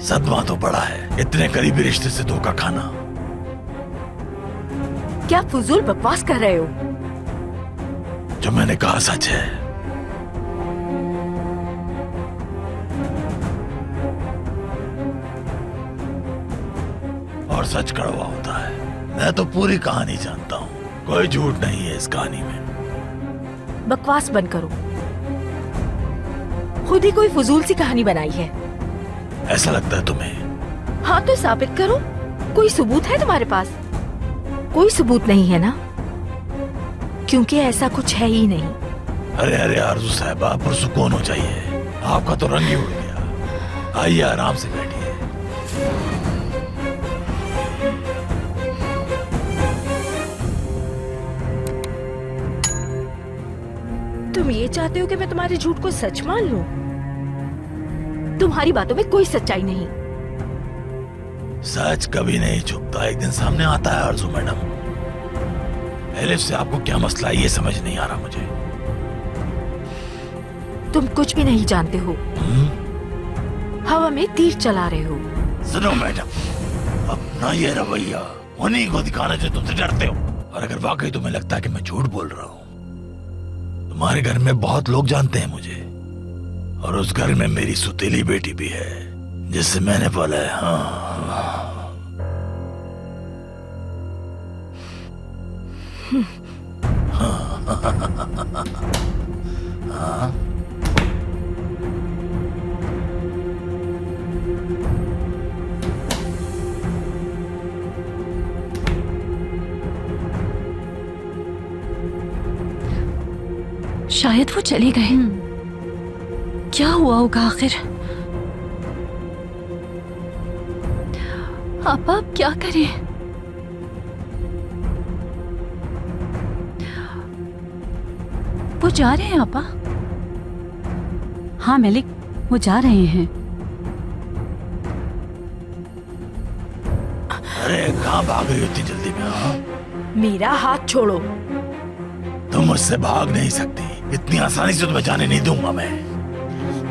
सदमा तो बड़ा है, इतने करीबी रिश्ते से धोखा खाना। क्या फजूल बकवास कर रहे हो? जो मैंने कहा सच है। और सच कड़वा होता है। मैं तो पूरी कहानी जानता हूँ, कोई झूठ नहीं है इस कहानी में। बकवास बंद करो, खुद ही कोई फजूल सी कहानी बनाई है। ऐसा लगता है तुम्हें? हाँ तो साबित करो, कोई सबूत है तुम्हारे पास? कोई सबूत नहीं है ना, क्योंकि ऐसा कुछ है ही नहीं। अरे अरे आरज़ू साहिबा, पुरसुकून हो जाइए, आपका तो रंग ही उड़ गया। आइए आराम से बैठिए। तुम ये चाहते हो कि मैं तुम्हारे झूठ को सच मान लूं? तुम्हारी बातों में कोई सच्चाई नहीं। सच कभी नहीं छुपता, एक दिन सामने आता है आरज़ू मैडम। एलिफ से आपको क्या मसला है ये समझ नहीं आ रहा मुझे। तुम कुछ भी नहीं जानते हो, हवा में तीर चला रहे हो। सुनो मैडम, अपना ये रवैया उन्हीं को दिखाना जो तुमसे डरते हो। और अगर वाकई तुम्हें लगता है कि मैं झूठ बोल रहा हूँ, तुम्हारे घर में बहुत लोग जानते हैं मुझे, और उस घर में मेरी सुतीली बेटी भी है जिससे मैंने पाला है। हाँ हाँ। शायद वो चले गए। क्या हुआ होगा आखिर? आपा अब क्या करें? वो जा रहे हैं आपा? हाँ मलिक, वो जा रहे हैं। अरे कहाँ भाग रही हो इतनी जल्दी में? हाँ, मेरा हाथ छोड़ो। तुम मुझसे भाग नहीं सकती, इतनी आसानी से तुम्हें जाने नहीं दूंगा मैं।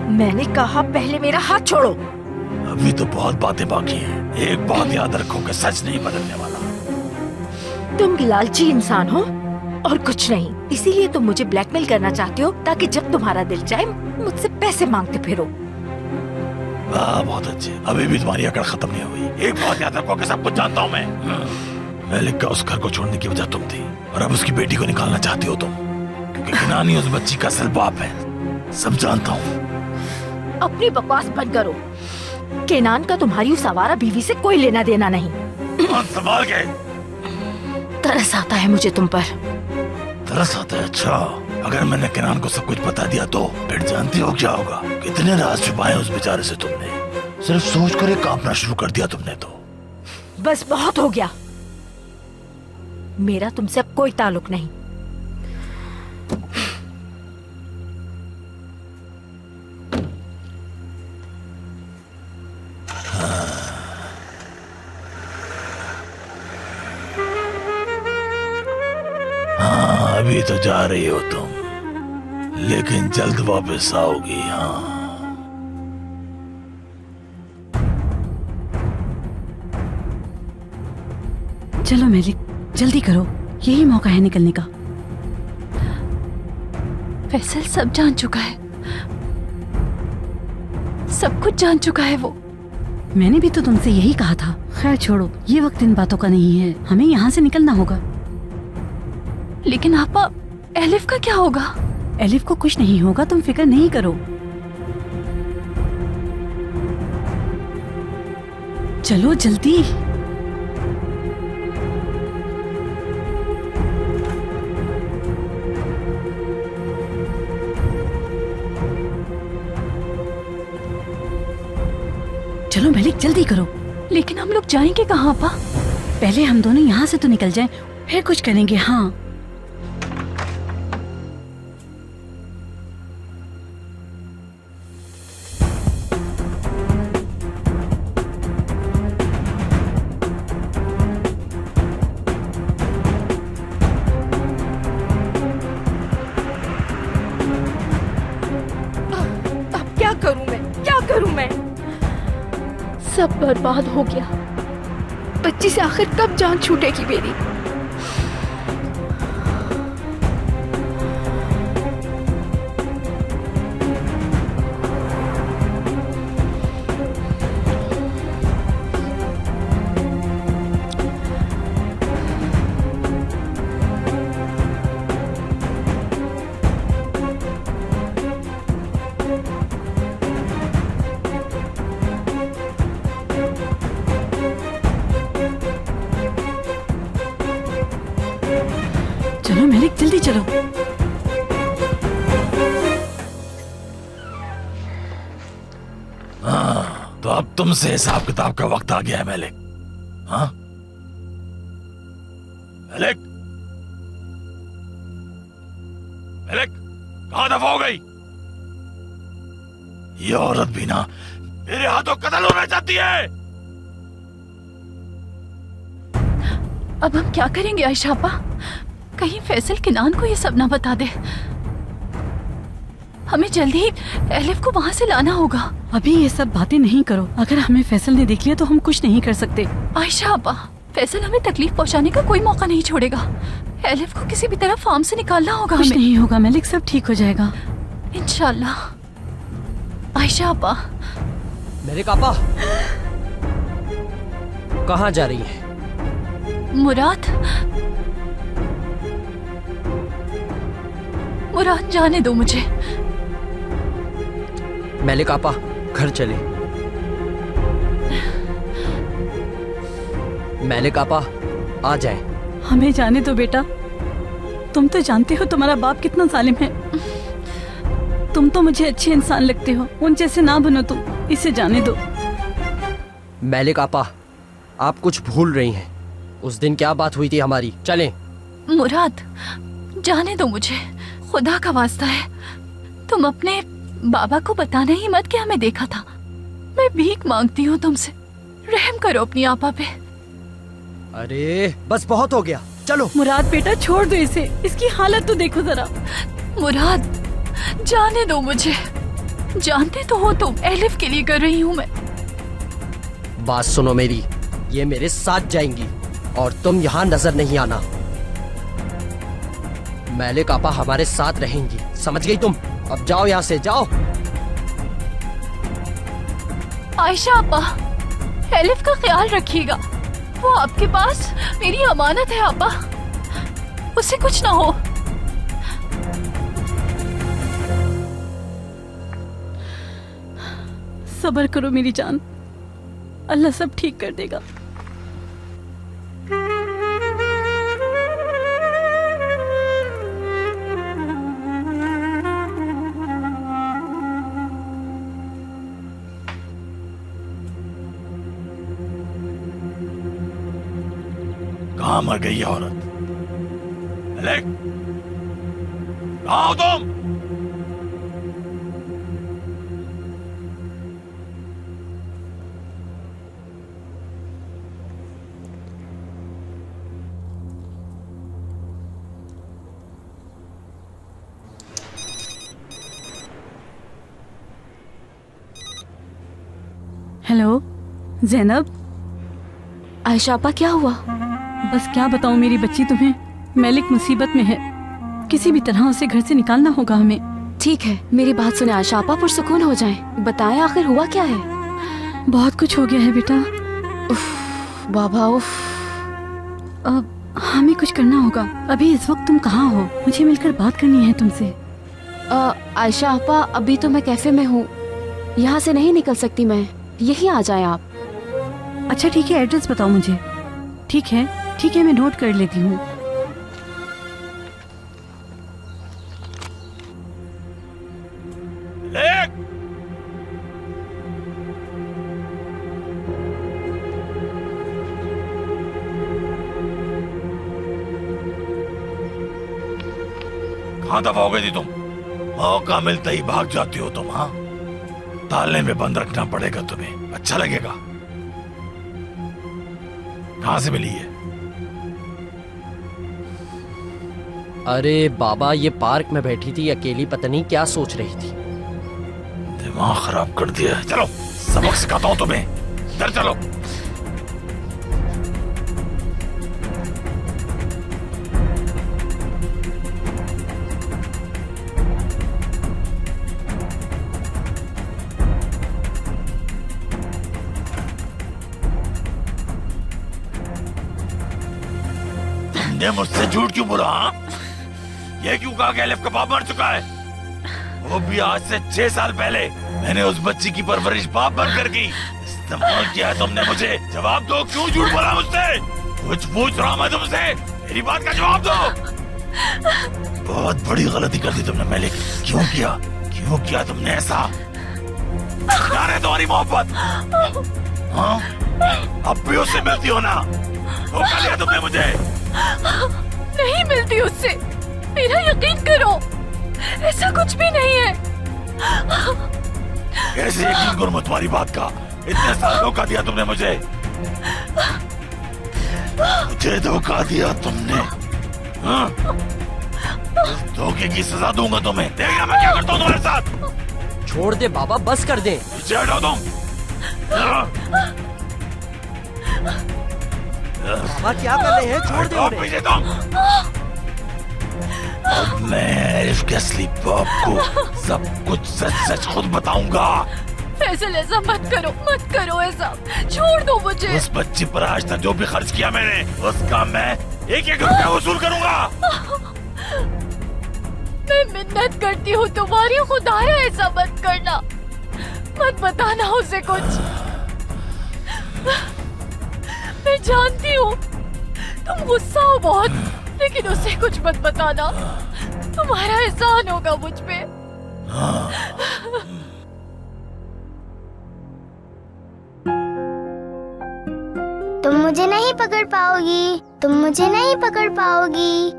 मैंने कहा पहले मेरा हाथ छोड़ो। अभी तो बहुत बातें बाकी हैं। एक बात याद रखो कि सच नहीं बदलने वाला। तुम लालची इंसान हो और कुछ नहीं, इसीलिए तुम मुझे ब्लैकमेल करना चाहते हो ताकि जब तुम्हारा दिल चाहे मुझसे पैसे मांगते फिरो। वाह बहुत अच्छे, अभी भी तुम्हारी अकड़ खत्म नहीं हुई। एक बात याद रखो कि सब कुछ जानता हूँ मैं। मलिक का उस घर को छोड़ने की वजह तुम थी, और अब उसकी बेटी को निकालना चाहती हो तुम, क्योंकि किनानी उस बच्ची का असल बाप है। सब जानता हूँ। अपनी बकवास बंद करो। केनान का तुम्हारी उस आवारा बीवी से कोई लेना देना नहीं। संभाल के। तरस आता है मुझे तुम पर। तरस आता है? अच्छा, अगर मैंने केनान को सब कुछ बता दिया तो फिर जानती हो क्या होगा? कितने राज छुपाए उस बेचारे से तुमने। सिर्फ सोच कर ही कांपना शुरू कर दिया तुमने तो। बस बहुत हो गया, मेरा तुमसे अब कोई ताल्लुक नहीं। हाँ, अभी तो जा रही हो तुम, लेकिन जल्द वापस आओगी। हाँ, चलो मलिक, जल्दी करो, यही मौका है निकलने का। फैसल सब जान चुका है, सब कुछ जान चुका है वो। मैंने भी तो तुमसे यही कहा था। खैर छोड़ो, ये वक्त इन बातों का नहीं है, हमें यहाँ से निकलना होगा। लेकिन आपा, एलिफ का क्या होगा? एलिफ को कुछ नहीं होगा, तुम फिक्र नहीं करो। चलो जल्दी। चलो मलिक, जल्दी करो। लेकिन हम लोग जाएंगे कहाँ आपा? पहले हम दोनों यहाँ से तो निकल जाएं, फिर कुछ करेंगे। हाँ, सब बर्बाद हो गया। बच्ची से आखिर कब जान छूटेगी मेरी? चलो मेलिक, जल्दी चलो। हाँ, तो अब तुमसे हिसाब किताब का वक्त आ गया है मेलिक। हाँ मेलिक, मेलिक कहाँ दफा हो गई? ये औरत भी ना मेरे हाथों कत्ल होना चाहती है। अब हम क्या करेंगे आयशा आपा? कहीं फैसल किनान को ये सब ना बता दे। हमें जल्दी ही एलिफ को वहाँ से लाना होगा। अभी ये सब बातें नहीं करो। अगर हमें फैसल ने देख लिया तो हम कुछ नहीं कर सकते। आयशा आपा, फैसल हमें तकलीफ पहुँचाने का कोई मौका नहीं छोड़ेगा। एलिफ को किसी भी तरह फार्म से निकालना होगा। कुछ हमें नहीं होगा मेलिक, सब ठीक हो जाएगा इंशाल्लाह। आयशा आपा। मेलिक आपा कहाँ जा रही है? मुराद, मुराद जाने दो मुझे। मेलिक आपा घर चले। मेलिक आपा आ जाए। हमें जाने दो बेटा। तुम तो जानते हो तुम्हारा बाप कितना जालिम है। तुम तो मुझे अच्छे इंसान लगते हो, उन जैसे ना बनो तुम। इसे जाने दो। मेलिक आपा आप कुछ भूल रही हैं। उस दिन क्या बात हुई थी हमारी? चलें। मुराद जाने दो मुझे, खुदा का वास्ता है। तुम अपने बाबा को बताना ही मत कि हमें देखा था। मैं भीख मांगती हूँ तुमसे, रहम करो अपनी आपा पे। अरे बस बहुत हो गया, चलो। मुराद बेटा छोड़ दो इसे, इसकी हालत तो देखो जरा। मुराद जाने दो मुझे। जानते तो हो तुम एलिफ के लिए कर रही हूँ मैं। बात सुनो मेरी, ये मेरे साथ जाएंगी और तुम यहाँ नजर नहीं आना। मेलिक आपा हमारे साथ रहेंगी, समझ गई तुम? अब जाओ यहाँ से, जाओ। आयशा आपा, एलिफ का ख्याल रखिएगा। वो आपके पास मेरी अमानत है आपा, उसे कुछ ना हो। सब्र करो मेरी जान, अल्लाह सब ठीक कर देगा। कहाँ मर गई ये औरत? मेलिक, कहाँ हो तुम? हेलो जैनब। आयशा आपा क्या हुआ? बस क्या बताऊं मेरी बच्ची तुम्हें, मेलिक मुसीबत में है। किसी भी तरह उसे घर से निकालना होगा हमें। ठीक है, मेरी बात सुने आयशा आपा, पुरसुकून हो जाएं। बताएं आखिर हुआ क्या है? बहुत कुछ हो गया है बेटा। उफ बाबा उफ। अब हमें कुछ करना होगा। अभी इस वक्त तुम कहाँ हो? मुझे मिलकर बात करनी है तुमसे। आयशा आपा, अभी तो मैं कैफे में हूँ, यहाँ से नहीं निकल सकती मैं। यहीं आ जाए आप। अच्छा ठीक है, एड्रेस बताओ मुझे। ठीक है ठीक है, मैं नोट कर लेती हूँ। कहाँ दफा हो गई थी तुम? मौका मिलते ही भाग जाती हो तुम। हाँ, ताले में बंद रखना पड़ेगा तुम्हें, अच्छा लगेगा। कहाँ से मिली है? अरे बाबा, ये पार्क में बैठी थी अकेली, पता नहीं क्या सोच रही थी। दिमाग खराब कर दिया। चलो सबक सिखाता हूँ तुम्हें। इधर चलो। तुमने मुझसे झूठ क्यों बोला? हाँ? ये क्यों कहा कि एलिफ का बाप मर चुका है? वो भी आज से 6 साल पहले। मैंने उस बच्ची की परवरिश बाप बनकर की। इस्तेमाल किया है तुमने मुझे। जवाब दो, क्यों झूठ बोला मुझसे? कुछ पूछ रहा हूं मैं तुमसे, मेरी बात का जवाब दो। बहुत बड़ी गलती कर दी तुमने मलिक। क्यों किया तुमने ऐसा? कहाँ है तुम्हारी मोहब्बत? हाँ? अब भी उससे मिलती हो ना? धोखा लिया तुमने मुझे। नहीं मिलती उससे, मेरा यकीन करो, ऐसा कुछ भी नहीं है। कैसे यकीन करूं मैं तुम्हारी बात का? इतने साल धोखा दिया तुमने मुझे धोखा दिया तुमने। हाँ? इस धोखे की सजा दूंगा तुम्हें। देखना मैं क्या करता हूँ तुम्हारे साथ। छोड़ दे बाबा, बस कर दे। पीछे हटो तुम। हाँ? बाबा क्या कर रहे हैं? छोड़ दे हटो उन्हें। पीछे तुम। अब मैं इसके असली बाप को सब कुछ सच सच खुद बताऊंगा। फैसल ऐसा मत करो ऐसा, छोड़ दो मुझे। उस बच्ची पर आज तक जो भी खर्च किया मैंने, उसका मैं 1-1 रुपया वसूल करूंगा। मैं मिन्नत करती हूँ तुम्हारी, खुदाया ऐसा मत करना, मत बताना उसे कुछ। मैं जानती हूँ तुम गुस्सा हो बहुत, लेकिन उसे कुछ मत बताना, तुम्हारा एहसान होगा मुझ पे। तुम मुझे नहीं पकड़ पाओगी, तुम मुझे नहीं पकड़ पाओगी।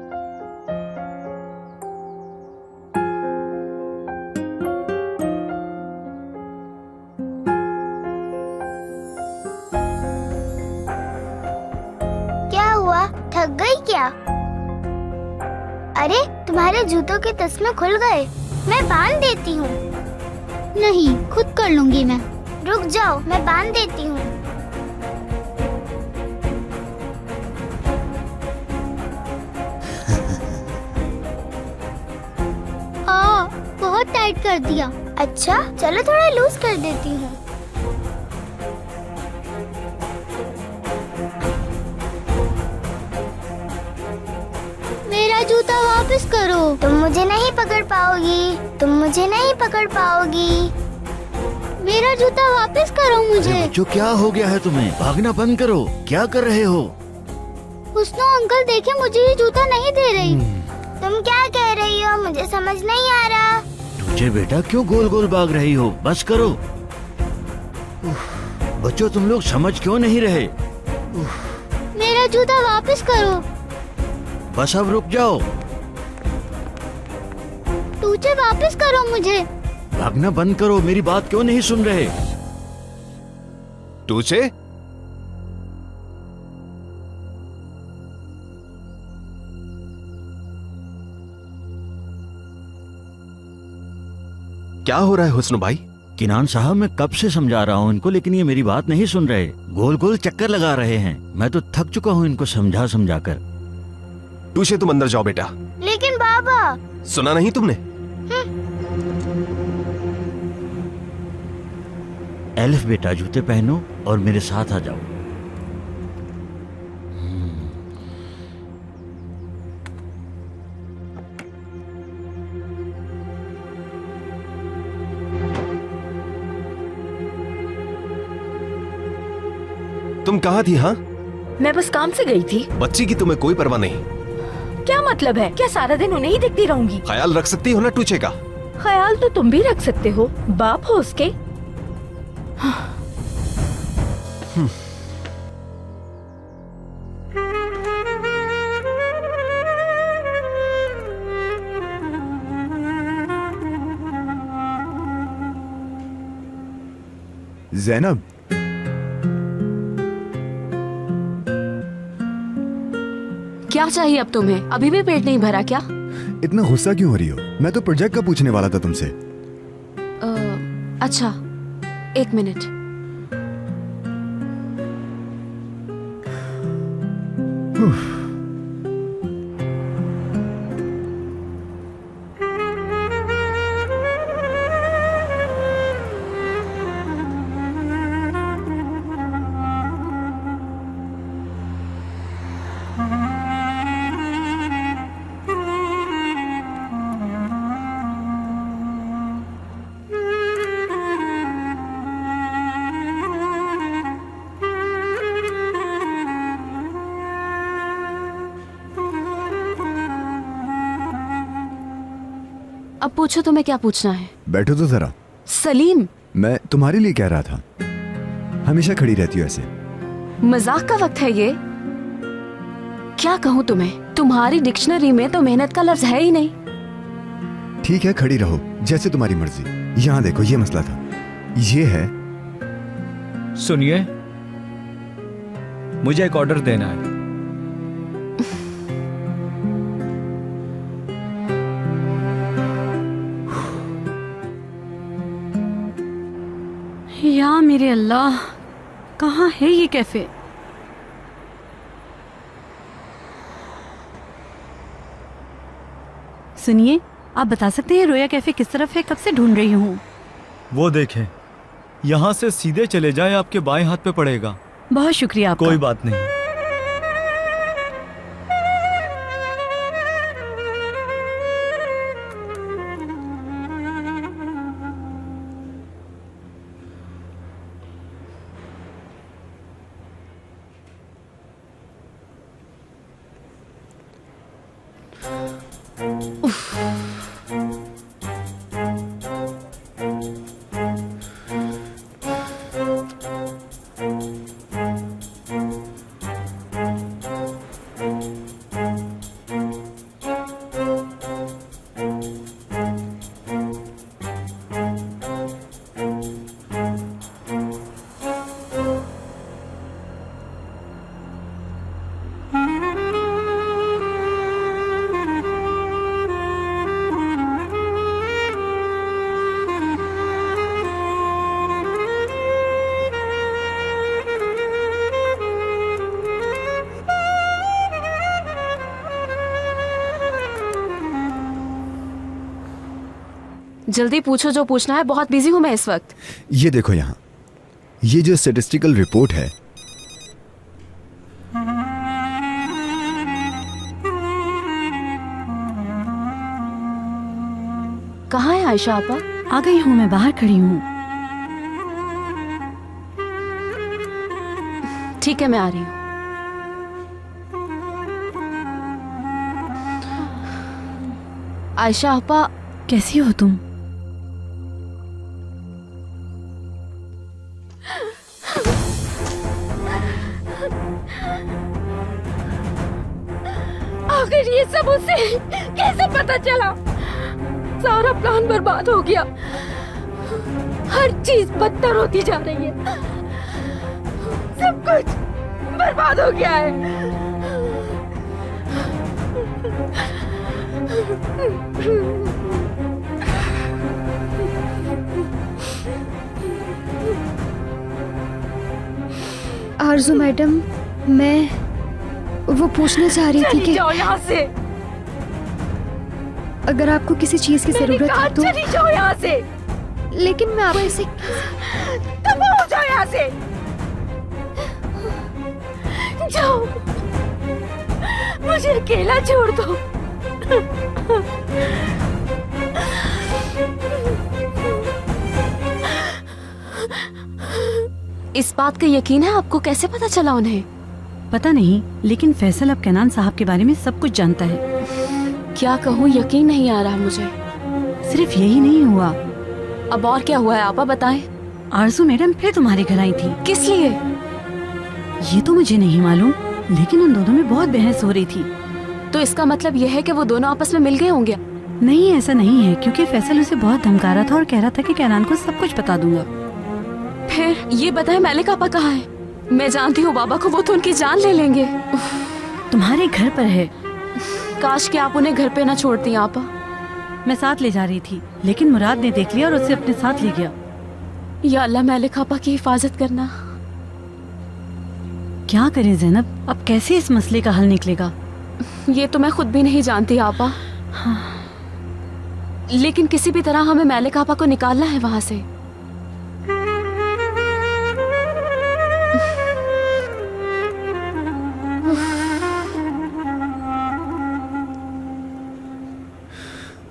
क्या हुआ, थक गई क्या? अरे तुम्हारे जूतों के तस्मे खुल गए, मैं बांध देती हूँ। नहीं, खुद कर लूंगी मैं। रुक जाओ, मैं बांध देती हूँ। हाँ, बहुत टाइट कर दिया। अच्छा, चलो थोड़ा लूज कर देती हूँ। मेरा जूता वापस करो। तुम मुझे नहीं पकड़ पाओगी, तुम मुझे नहीं पकड़ पाओगी। मेरा जूता वापस करो मुझे। बच्चों क्या हो गया है तुम्हें? भागना बंद करो। क्या कर रहे हो? हुस्नो अंकल देखे, मुझे ये जूता नहीं दे रही। तुम क्या कह रही हो? मुझे समझ नहीं आ रहा। तुझे बेटा क्यों गोल गोल भाग रही हो? बस करो। बच्चों तुम लोग समझ क्यों नहीं रहे? मेरा जूता वापस करो। बस अब रुक जाओ। टूचे वापस करो मुझे। भागना बंद करो। मेरी बात क्यों नहीं सुन रहे? टूचे, क्या हो रहा है हुस्न भाई? किनान साहब मैं कब से समझा रहा हूँ इनको, लेकिन ये मेरी बात नहीं सुन रहे। गोल गोल चक्कर लगा रहे हैं। मैं तो थक चुका हूँ इनको समझा समझा कर। टूचे तुम अंदर जाओ बेटा। लेकिन बाबा। सुना नहीं तुमने? एलिफ बेटा जूते पहनो और मेरे साथ आ जाओ। तुम कहाँ थी? हाँ, मैं बस काम से गई थी। बच्ची की तुम्हें कोई परवाह नहीं। क्या मतलब है? क्या सारा दिन उन्हें ही देखती रहूंगी? ख्याल रख सकती हो ना टूचे का? ख्याल तो तुम भी रख सकते हो, बाप हो उसके। ज़ैनब, क्या चाहिए अब तुम्हें? अभी भी पेट नहीं भरा क्या? इतना गुस्सा क्यों हो रही हो? मैं तो प्रोजेक्ट का पूछने वाला था तुमसे। अच्छा, 1 मिनट। अब पूछो तुम्हें क्या पूछना है। बैठो तो जरा। सलीम, मैं तुम्हारे लिए कह रहा था, हमेशा खड़ी रहती हो ऐसे। मजाक का वक्त है ये। क्या कहूँ तुम्हें, तुम्हारी डिक्शनरी में तो मेहनत का लफ्ज है ही नहीं। ठीक है, खड़ी रहो जैसे तुम्हारी मर्जी। यहाँ देखो, ये मसला था, ये है। सुनिए, मुझे एक ऑर्डर देना है। या मेरे अल्लाह, कहाँ है ये कैफे? सुनिए, आप बता सकते हैं रोया कैफे किस तरफ है? कब से ढूंढ रही हूँ। वो देखें, यहाँ से सीधे चले जाए, आपके बाएं हाथ पे पड़ेगा। बहुत शुक्रिया आपका। कोई बात नहीं। जल्दी पूछो जो पूछना है, बहुत बिजी हूँ मैं इस वक्त। ये देखो यहाँ, ये जो स्टैटिस्टिकल रिपोर्ट है, कहाँ है आयशा आपा? आ गई हूँ, मैं बाहर खड़ी हूँ। ठीक है, मैं आ रही हूँ। आयशा आपा, कैसी हो तुम? आखिर ये सब उसे कैसे पता चला? सारा प्लान बर्बाद हो गया, हर चीज बदतर होती जा रही है, सब कुछ बर्बाद हो गया है। आरजू मैडम, मैं वो पूछना चाह रही थी कि जाओ यहाँ से। अगर आपको किसी चीज की जरूरत है तो चली जाओ यहाँ से। लेकिन मैं आपको ऐसे तुम हो जाओ यहाँ से, जाओ, मुझे अकेला छोड़ दो। इस बात का यकीन है आपको? कैसे पता चला उन्हें? पता नहीं, लेकिन फैसल अब कैनान साहब के बारे में सब कुछ जानता है। क्या कहूँ, यकीन नहीं आ रहा मुझे। सिर्फ यही नहीं हुआ, अब और क्या हुआ है आपा, बताएं। आरजू मैडम फिर तुम्हारे घर आई थी। किस लिए? ये तो मुझे नहीं मालूम, लेकिन उन दोनों में बहुत बहस हो रही थी। तो इसका मतलब यह है कि वो दोनों आपस में मिल गए होंगे? नहीं, ऐसा नहीं है, क्योंकि फैसल उसे बहुत धमका रहा था और कह रहा था कि कैनान को सब कुछ बता दूंगा। फिर ये बताएं, मलिक आपा कहाँ है? मैं जानती हूँ बाबा को, वो तो उनकी जान ले लेंगे। तुम्हारे घर पर है। काश कि आप उन्हें घर पे ना छोड़ती आपा। मैं साथ ले जा रही थी, लेकिन मुराद ने देख लिया और उसे अपने साथ ले गया। या अल्लाह, मलिक आपा की हिफाजत करना। क्या करें जैनब, अब कैसे इस मसले का हल निकलेगा? ये तो मैं खुद भी नहीं जानती आपा। लेकिन किसी भी तरह हमें मैलिक आपा को निकालना है वहां से।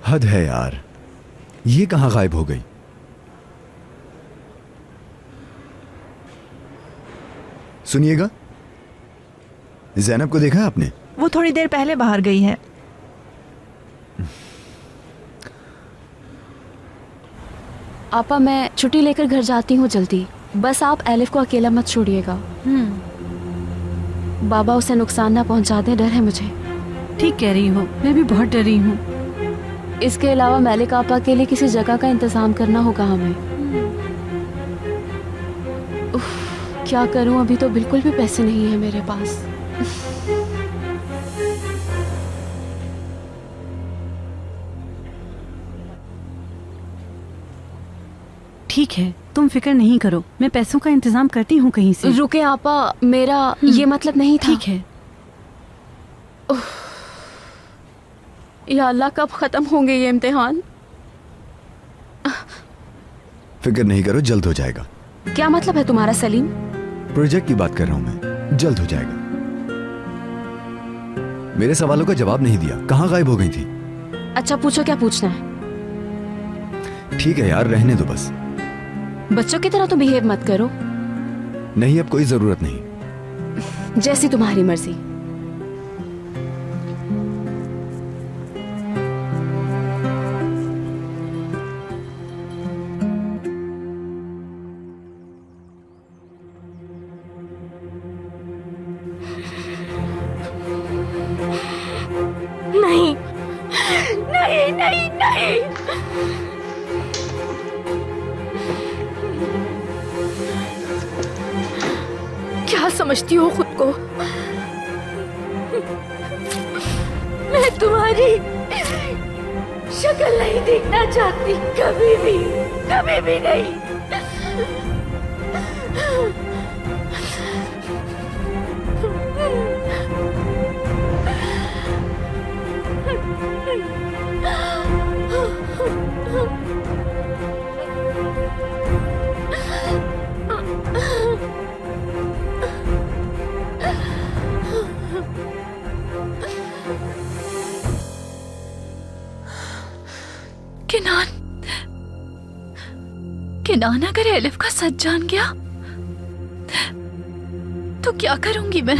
हद है यार, ये कहाँ गायब हो गई? सुनिएगा, जैनब को देखा आपने? वो थोड़ी देर पहले बाहर गई है। आपा मैं छुट्टी लेकर घर जाती हूँ जल्दी। बस आप एलिफ को अकेला मत छोड़िएगा। बाबा उसे नुकसान ना पहुँचा दे, डर है मुझे। ठीक कह रही हो, मैं भी बहुत डरी हूँ। इसके अलावा मैलिक आपा के लिए किसी जगह का इंतजाम करना होगा हमें। उफ, क्या करूं, अभी तो बिल्कुल भी पैसे नहीं है मेरे पास। ठीक है, तुम फिक्र नहीं करो, मैं पैसों का इंतजाम करती हूँ कहीं से। रुके आपा, मेरा ये मतलब नहीं था। ठीक है। या अल्लाह, कब खत्म होंगे ये इम्तिहान? फिक्र नहीं करो, जल्द हो जाएगा। क्या मतलब है तुम्हारा सलीम? प्रोजेक्ट की बात कर रहा हूं मैं, जल्द हो जाएगा। मेरे सवालों का जवाब नहीं दिया, कहाँ गायब हो गई थी? अच्छा पूछो, क्या पूछना है? ठीक है यार, रहने दो बस। बच्चों की तरह तो बिहेव मत करो। नहीं, अब कोई जरूरत नहीं। जैसी तुम्हारी मर्जी। नहीं नहीं नहीं नहीं, क्या समझती हो खुद को? मैं तुम्हारी शक्ल नहीं देखना चाहती, कभी भी नहीं। किनान अगर एलिफ का सच जान गया तो क्या करूंगी मैं?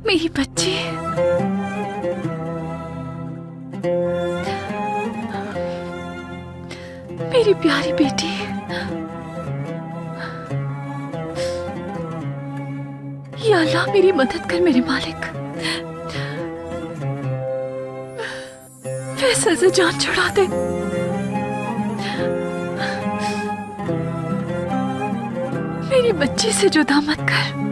मेरी बच्ची, मेरी प्यारी बेटी, या अल्लाह मेरी मदद कर मेरे मालिक। फैसल से जान छुड़ा दे। मेरी बच्ची से जुदा मत कर।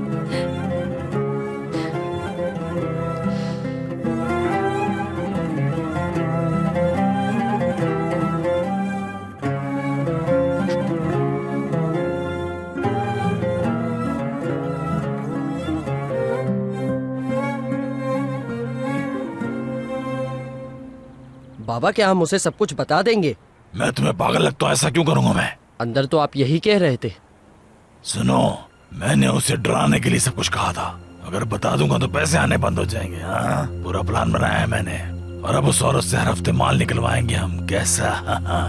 बाबा, क्या हम उसे सब कुछ बता देंगे? मैं तुम्हें पागल लगता हूँ? ऐसा क्यों करूंगा मैं? अंदर तो आप यही कह रहे थे। सुनो, मैंने उसे डराने के लिए सब कुछ कहा था। अगर बता दूंगा तो पैसे आने बंद हो जाएंगे। हाँ, पूरा प्लान बनाया है मैंने, और अब उस औरत से हर हफ्ते माल निकलवाएंगे हम। कैसा?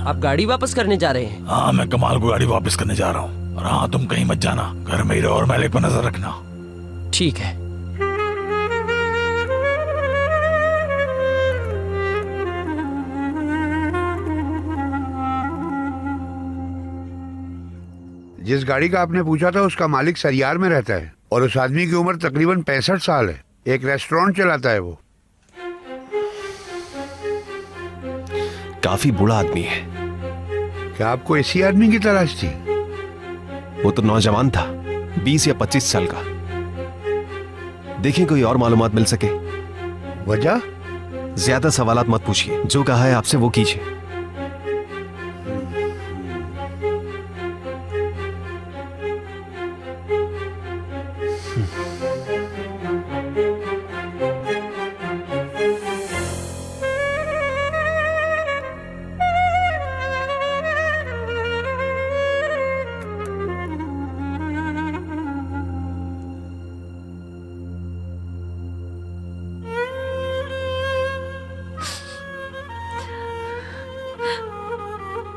आप गाड़ी वापस करने जा रहे हैं? हाँ, मैं कमाल को गाड़ी वापस करने जा रहा हूँ। और हाँ, तुम कहीं मत जाना, घर में ही रहो और मैलिक पर नजर रखना। ठीक है। जिस गाड़ी का आपने पूछा था उसका मालिक सरियार में रहता है, और उस आदमी की उम्र तकरीबन 65 साल है। एक रेस्टोरेंट चलाता है वो। काफी बूढ़ा आदमी है। क्या आपको इसी आदमी की तलाश थी? वो तो नौजवान था, 20 या 25 साल का। देखिए कोई और मालूमात मिल सके। वजह? ज्यादा सवालात मत पूछिए, जो कहा है आपसे वो कीजिए।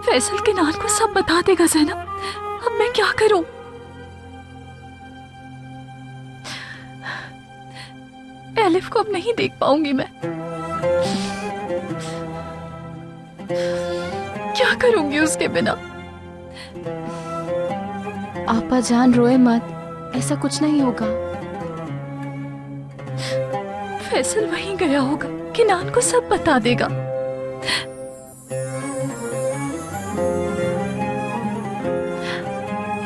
फैसल के नाल को सब बता देगा ज़ैनब। अब मैं क्या करूं? एलिफ को अब नहीं देख पाऊंगी मैं। क्या करूंगी उसके बिना? आपा जान रोए मत, ऐसा कुछ नहीं होगा। फैसल वहीं गया होगा, किनान को सब बता देगा।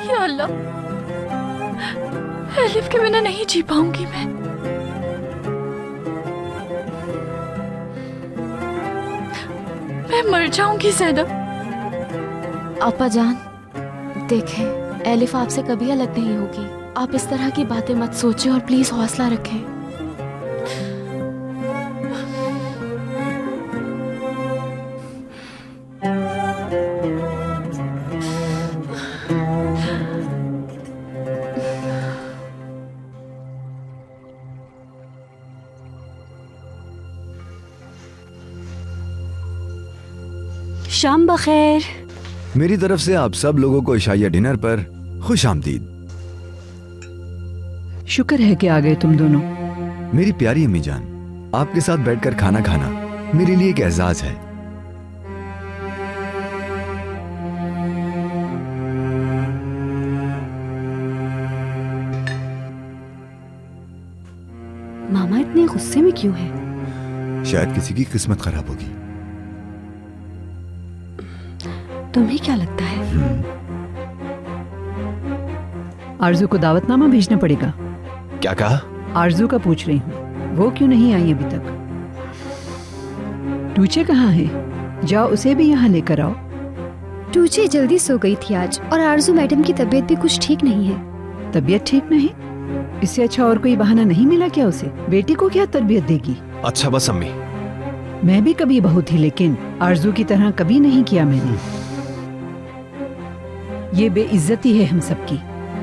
या अल्लाह, एलिफ के बिना नहीं जी पाऊंगी मैं। मैं मर जाऊंगी ज़ैनब। आपा जान देखें, एलिफ आपसे कभी अलग नहीं होगी। आप इस तरह की बातें मत सोचें और प्लीज हौसला रखें। शाम बखैर। मेरी तरफ से आप सब लोगों को इशाइया डिनर पर खुश आमदीद। शुक्र है कि आ गए तुम दोनों। मेरी प्यारी अम्मी जान, आपके साथ बैठकर खाना खाना मेरे लिए एक एहसास है। मामा इतने गुस्से में क्यों है? शायद किसी की किस्मत खराब होगी। तुम्हें क्या लगता है? आरजू को दावतनामा भेजना पड़ेगा। क्या कहा? आरजू का पूछ रही हूँ, वो क्यों नहीं आई अभी तक? टूचे कहाँ है? जाओ उसे भी यहाँ लेकर आओ। टूचे जल्दी सो गई थी आज, और आरजू मैडम की तबीयत भी कुछ ठीक नहीं है। तबीयत ठीक नहीं? इससे अच्छा और कोई बहाना नहीं मिला क्या उसे? बेटी को क्या तरबियत देगी? अच्छा बस अम्मी। मैं भी कभी बहू थी, लेकिन आरजू की तरह कभी नहीं किया मैंने। ये बेइज्जती है हम सबकी।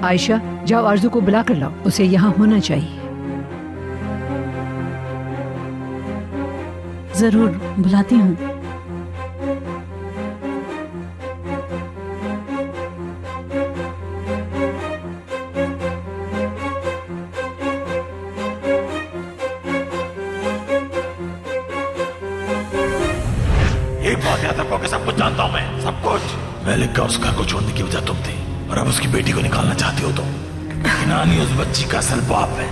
आयशा, जाओ आरजू को बुला कर लाओ, उसे यहाँ होना चाहिए। जरूर बुलाती हूँ। एक बात याद रखो कि सब कुछ जानता हूँ मैं, सब कुछ। मैलिक का उस घर को छोड़ने की वजह तुम थी, और अब उसकी बेटी को निकालना चाहती हो तुम। किनानी उस बच्ची का असल बाप है,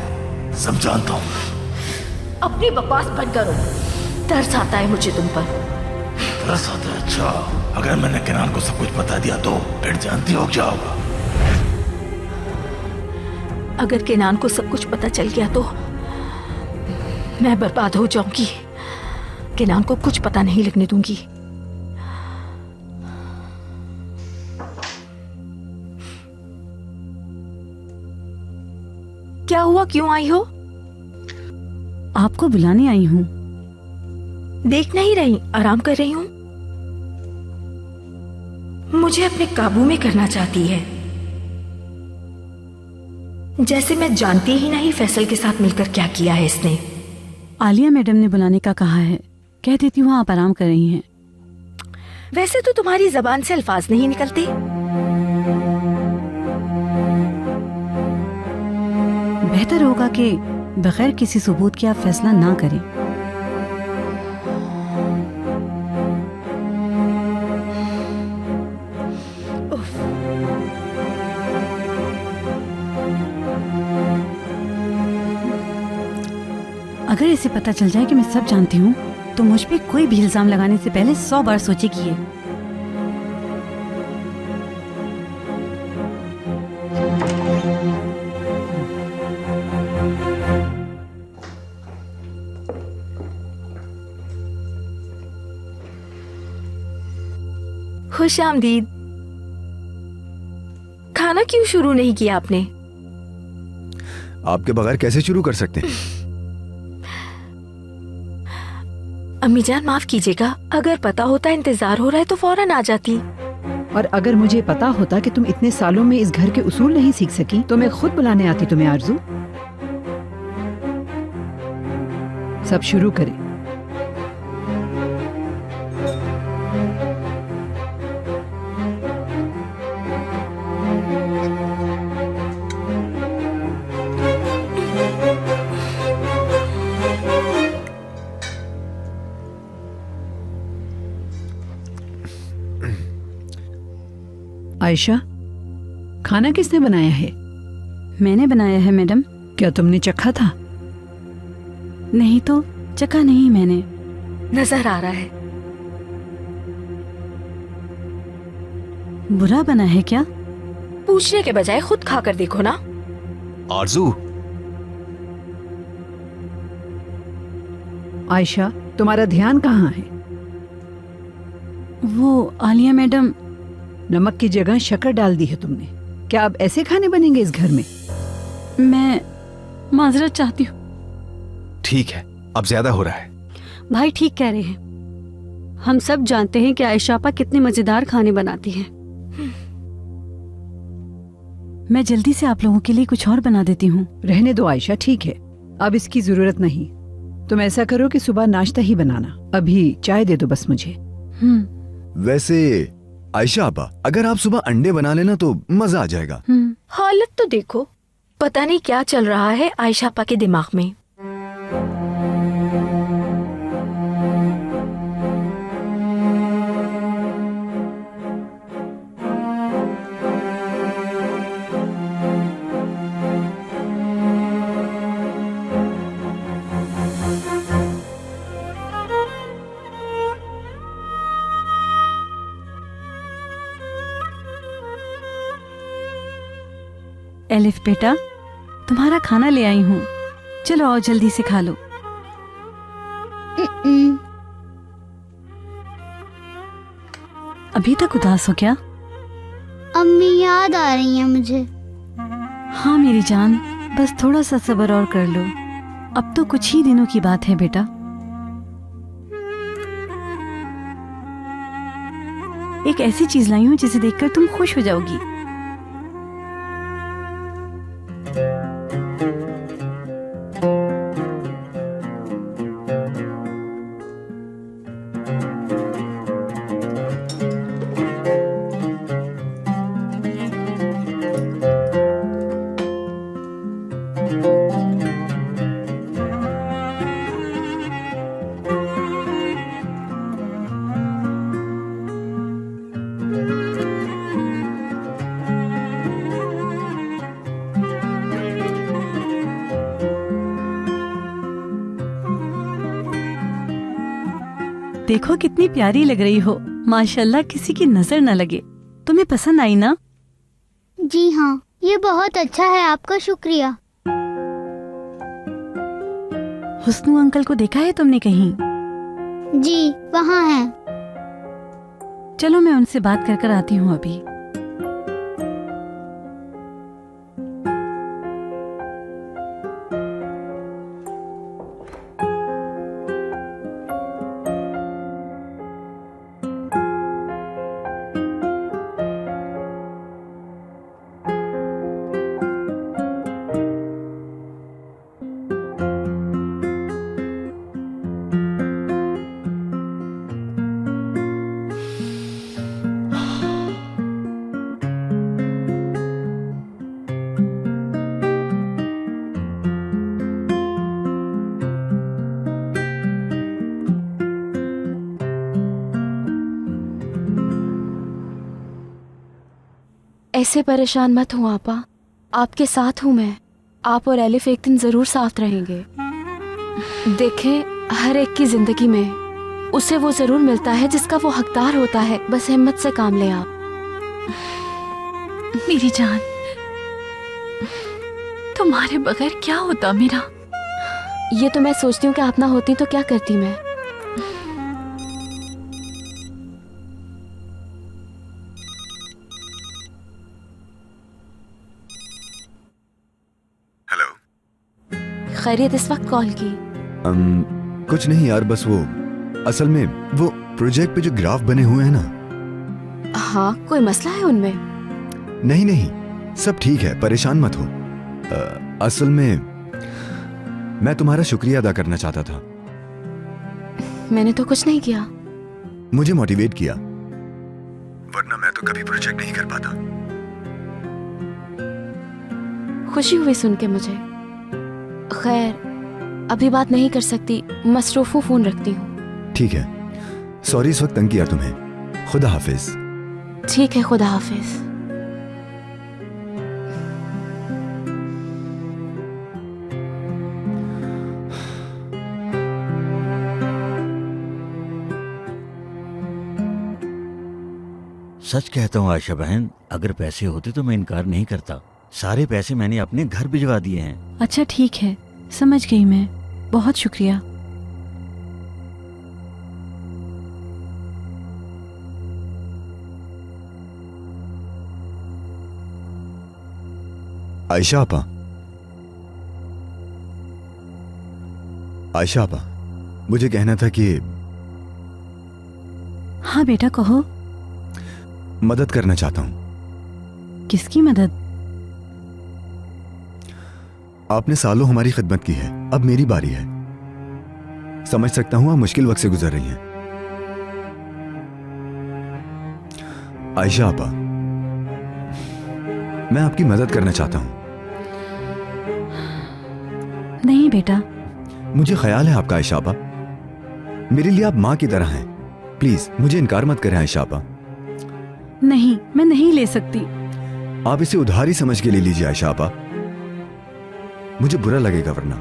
सब जानता हूँ। अपनी बकवास बंद करो। तरस आता है मुझे तुम पर। तरस आता है? अच्छा, अगर मैंने किनान को सब कुछ बता दिया तो फिर जानती हो क्या होगा? अगर किनान को सब कुछ पता चल गया तो मैं बर्बाद हो जाऊंगी। किनान को कुछ पता नहीं लगने दूंगी। क्या हुआ, क्यों आई हो? आपको बुलाने आई हूँ। देख नहीं रही, आराम कर रही हूँ। मुझे अपने काबू में करना चाहती है, जैसे मैं जानती ही नहीं फैसल के साथ मिलकर क्या किया है इसने। आलिया मैडम ने बुलाने का कहा है, कह देती हूँ आप आराम कर रही हैं। वैसे तो तुम्हारी जबान से अल्फाज नहीं निकलते। बेहतर होगा कि बगैर किसी सबूत के आप फैसला ना करें। अगर इसे पता चल जाए कि मैं सब जानती हूँ, तो मुझ पे कोई भी इल्जाम लगाने से पहले 100 बार सोचेगी ये। खुश आमदीद। खाना क्यों शुरू नहीं किया आपने? आपके बगैर कैसे शुरू कर सकते हैं? अम्मी जान माफ कीजिएगा, अगर पता होता इंतजार हो रहा है तो फौरन आ जाती। और अगर मुझे पता होता कि तुम इतने सालों में इस घर के उसूल नहीं सीख सकी तो मैं खुद बुलाने आती तुम्हें। आरजू, सब शुरू करें। आयशा, खाना किसने बनाया है? मैंने बनाया है मैडम। क्या तुमने चखा था? नहीं तो चखा नहीं मैंने। नजर आ रहा है। बुरा बना है क्या? पूछने के बजाय खुद खाकर देखो ना। आरजू, आयशा, तुम्हारा ध्यान कहाँ है? वो आलिया मैडम। नमक की जगह शक्कर डाल दी है तुमने। क्या अब ऐसे खाने बनेंगे इस घर में? मैं माजरत चाहती हूँ। ठीक है, अब ज्यादा हो रहा है। भाई ठीक कह रहे हैं। हम सब जानते हैं कि आयशा आपा कितने मजेदार खाने बनाती हैं। मैं जल्दी से आप लोगों के लिए कुछ और बना देती हूँ। रहने दो आयशा, ठीक है, अब इसकी जरूरत नहीं। तुम ऐसा करो कि सुबह नाश्ता ही बनाना। अभी चाय दे दो बस मुझे। वैसे आयशा आपा, अगर आप सुबह अंडे बना लेना तो मजा आ जाएगा। हालत तो देखो, पता नहीं क्या चल रहा है आयशा आपा के दिमाग में। एलिफ बेटा, तुम्हारा खाना ले आई हूँ। चलो आओ जल्दी से खा लो। अभी तक उदास हो क्या? अम्मी याद आ रही है मुझे। हाँ मेरी जान, बस थोड़ा सा सब्र और कर लो। अब तो कुछ ही दिनों की बात है बेटा। एक ऐसी चीज लाई हूँ जिसे देखकर तुम खुश हो जाओगी। देखो कितनी प्यारी लग रही हो, माशाल्लाह, किसी की नजर न लगे। तुम्हें पसंद आई ना? जी हाँ, ये बहुत अच्छा है, आपका शुक्रिया। हुस्नू अंकल को देखा है तुमने कहीं? जी, वहाँ हैं। चलो मैं उनसे बात कर कर आती हूँ अभी। ऐसे परेशान मत हो आपा, आपके साथ हूँ मैं। आप और एलिफ एक दिन जरूर साथ रहेंगे। देखें, हर एक की जिंदगी में उसे वो जरूर मिलता है जिसका वो हकदार होता है। बस हिम्मत से काम ले आप। मेरी जान, तुम्हारे बगैर क्या होता मेरा? ये तो मैं सोचती हूँ कि आप ना होती तो क्या करती मैं। खैरियत इस वक्त कॉल की? कुछ नहीं यार, बस वो असल में वो प्रोजेक्ट पे जो ग्राफ बने हुए हैं ना। हाँ, कोई मसला है उनमें? नहीं नहीं, सब ठीक है, परेशान मत हो। असल में मैं तुम्हारा शुक्रिया अदा करना चाहता था। मैंने तो कुछ नहीं किया। मुझे मोटिवेट किया, वरना मैं तो कभी प्रोजेक्ट नहीं कर पाता। खुशी हुई सुन के मुझे। खैर, अभी बात नहीं कर सकती, मसरूफ हूँ, फोन रखती हूँ। ठीक है, सॉरी इस वक्त तंग किया तुम्हें। खुदा हाफिज। ठीक है, खुदा हाफिज। सच कहता हूँ आयशा बहन, अगर पैसे होते तो मैं इनकार नहीं करता। सारे पैसे मैंने अपने घर भिजवा दिए हैं। अच्छा ठीक है, समझ गई मैं। बहुत शुक्रिया। आयशा आपा, आयशा आपा, मुझे कहना था कि हाँ बेटा कहो। मदद करना चाहता हूं। किसकी मदद? आपने सालों हमारी खिदमत की है, अब मेरी बारी है। समझ सकता हूं आप मुश्किल वक्त से गुजर रही हैं। आयशा आपा, मैं आपकी मदद करना चाहता हूं। नहीं बेटा। मुझे ख्याल है आपका आयशा आपा, मेरे लिए आप मां की तरह हैं। प्लीज मुझे इनकार मत करें आयशा आपा। नहीं, मैं नहीं ले सकती। आप इसे उधारी समझ के ले लीजिए आयशा आपा, मुझे बुरा लगेगा वरना।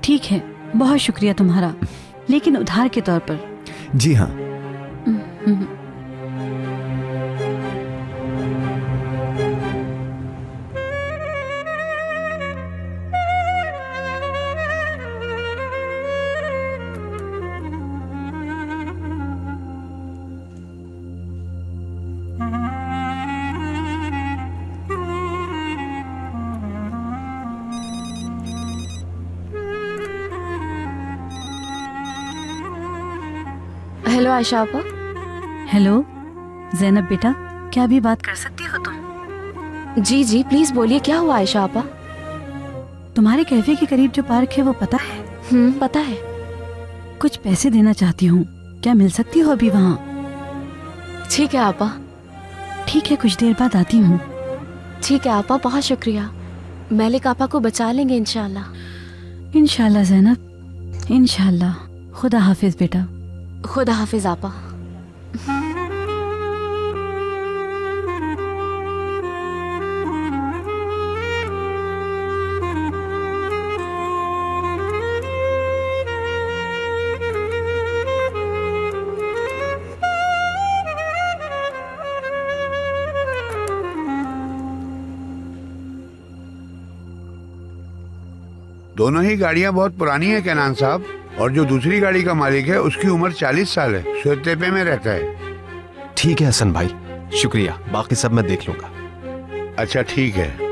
ठीक है, बहुत शुक्रिया तुम्हारा, लेकिन उधार के तौर पर। जी हाँ। हेलो आयशा आपा। हेलो ज़ैनब बेटा, क्या अभी बात कर सकती हो तुम? जी जी प्लीज बोलिए, क्या हुआ आयशा आपा? तुम्हारे कैफे के करीब जो पार्क है वो पता है? पता है। कुछ पैसे देना चाहती हूँ, क्या मिल सकती हो अभी वहाँ? ठीक है आपा। ठीक है, कुछ देर बाद आती हूँ। ठीक है आपा, बहुत शुक्रिया। मलिक आपा को बचा लेंगे इंशाल्लाह। इंशाल्लाह ज़ैनब, इंशाल्लाह। खुदा हाफिज बेटा। खुदा हाफिज आपा। दोनों ही गाड़ियां बहुत पुरानी है कैनान साहब, और जो दूसरी गाड़ी का मालिक है उसकी उम्र 40 साल है, सोतेपे में रहता है। ठीक है हसन भाई, शुक्रिया, बाकी सब मैं देख लूंगा। अच्छा ठीक है।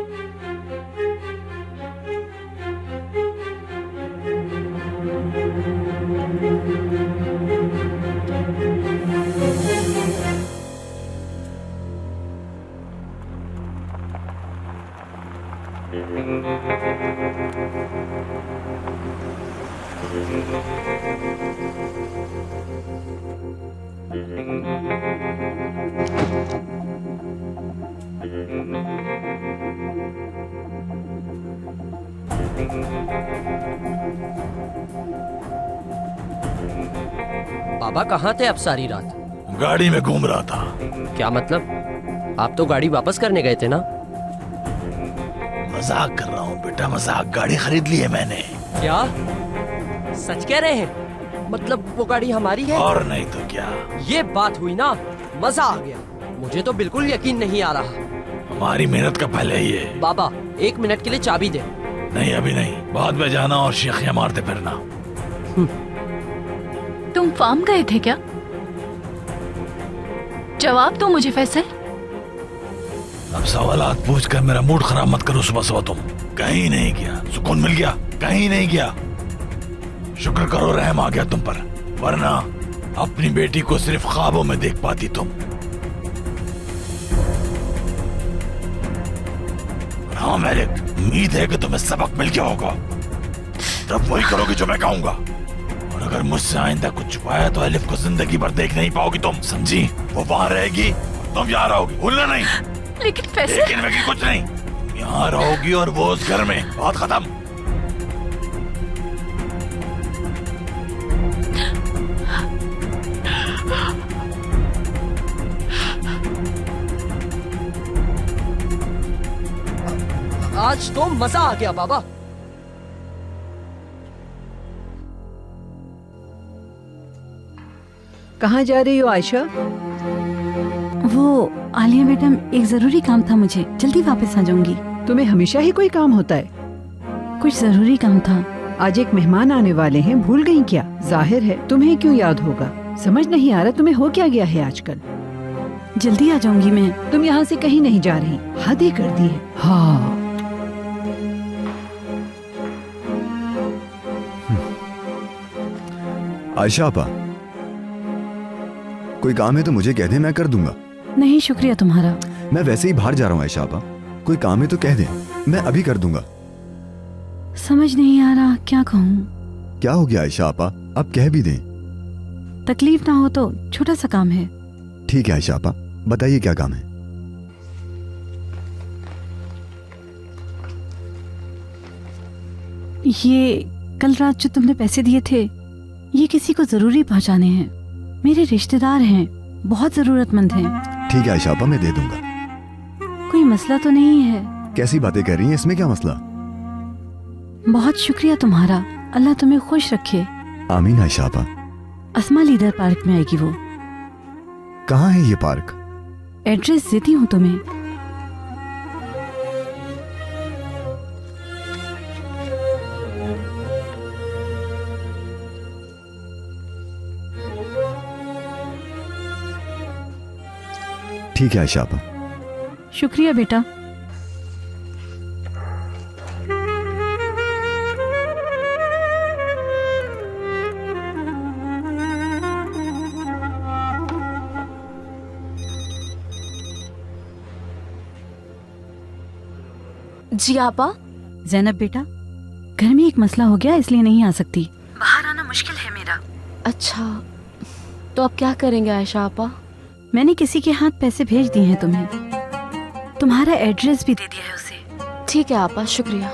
बाबा कहाँ थे आप सारी रात? गाड़ी में घूम रहा था। क्या मतलब? आप तो गाड़ी वापस करने गए थे ना? मजाक कर रहा हूँ बेटा, मजाक। गाड़ी खरीद ली है मैंने। क्या सच कह रहे हैं? मतलब वो गाड़ी हमारी है? और नहीं तो क्या। ये बात हुई ना, मजा आ गया। मुझे तो बिल्कुल यकीन नहीं आ रहा। हमारी मेहनत का फल है ये। बाबा 1 मिनट के लिए चाबी दे। नहीं अभी नहीं, बाद में जाना और शेखियां मारते फिरना। तुम फार्म गए थे क्या? जवाब दो मुझे फैसल। अब सवालात पूछ कर मेरा मूड खराब मत करो सुबह सुबह तुम। कहीं नहीं गया, सुकून मिल गया? कहीं नहीं गया। शुक्र करो रहम आ गया तुम पर, वरना अपनी बेटी को सिर्फ ख्वाबों में देख पाती तुम। हाँ मैलिक, उम्मीद है कि तुम्हें सबक मिल गया होगा। तब वही करोगे जो मैं कहूंगा, और अगर मुझसे आइंदा कुछ छुपाया तो एलिफ को जिंदगी भर देख नहीं पाओगी तुम, समझी? वो वहां रहेगी, तुम यहाँ रहोगी, भूलना नहीं। लेकिन पैसे? लेकिन वेकिन कुछ नहीं, यहाँ रहोगी और वो उस घर में, बात खत्म। आज तो मजा आ गया बाबा। कहाँ जा रही हो आयशा? वो आलिया मैडम, एक जरूरी काम था मुझे, जल्दी वापस आ जाऊंगी। तुम्हें हमेशा ही कोई काम होता है? कुछ जरूरी काम था। आज एक मेहमान आने वाले हैं, भूल गई क्या? जाहिर है तुम्हें क्यों याद होगा। समझ नहीं आ रहा तुम्हें हो क्या गया है आजकल। जल्दी आ जाऊंगी मैं। तुम यहाँ से कहीं नहीं जा रही, हद ही कर दी है। हाँ आयशा आपा, कोई काम है तो मुझे कह दे, मैं कर दूंगा। नहीं शुक्रिया तुम्हारा। मैं वैसे ही बाहर जा रहा हूँ आयशा आपा, कोई काम है तो कह दे, मैं अभी कर दूंगा। समझ नहीं आ रहा क्या कहूँ। क्या हो गया आयशा आपा, अब कह भी दें। तकलीफ ना हो तो छोटा सा काम है। ठीक है आयशा आपा, बताइए क्या काम है। ये कल रात जो तुमने पैसे दिए थे, ये किसी को जरूरी पहुंचाने हैं। मेरे रिश्तेदार हैं, बहुत जरूरतमंद हैं। ठीक है आयशा आपा, मैं दे दूंगा। कोई मसला तो नहीं है? कैसी बातें कर रही हैं, इसमें क्या मसला? बहुत शुक्रिया तुम्हारा, अल्लाह तुम्हें खुश रखे। आमीन आयशा आपा। अस्मा लीडर पार्क में आएगी वो। कहाँ है ये पार्क? एड्रेस देती हूँ तुम्हें। ठीक है आयशा आपा। शुक्रिया बेटा। जी आपा। जैनब बेटा, घर में एक मसला हो गया, इसलिए नहीं आ सकती। बाहर आना मुश्किल है मेरा। अच्छा, तो अब क्या करेंगे आयशा आपा? मैंने किसी के हाथ पैसे भेज दिए हैं तुम्हें, तुम्हारा एड्रेस भी दे दिया है उसे। ठीक है आपा, शुक्रिया।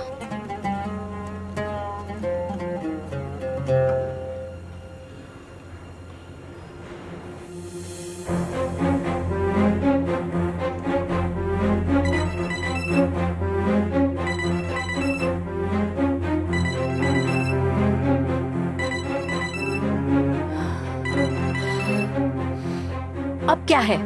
अब क्या है?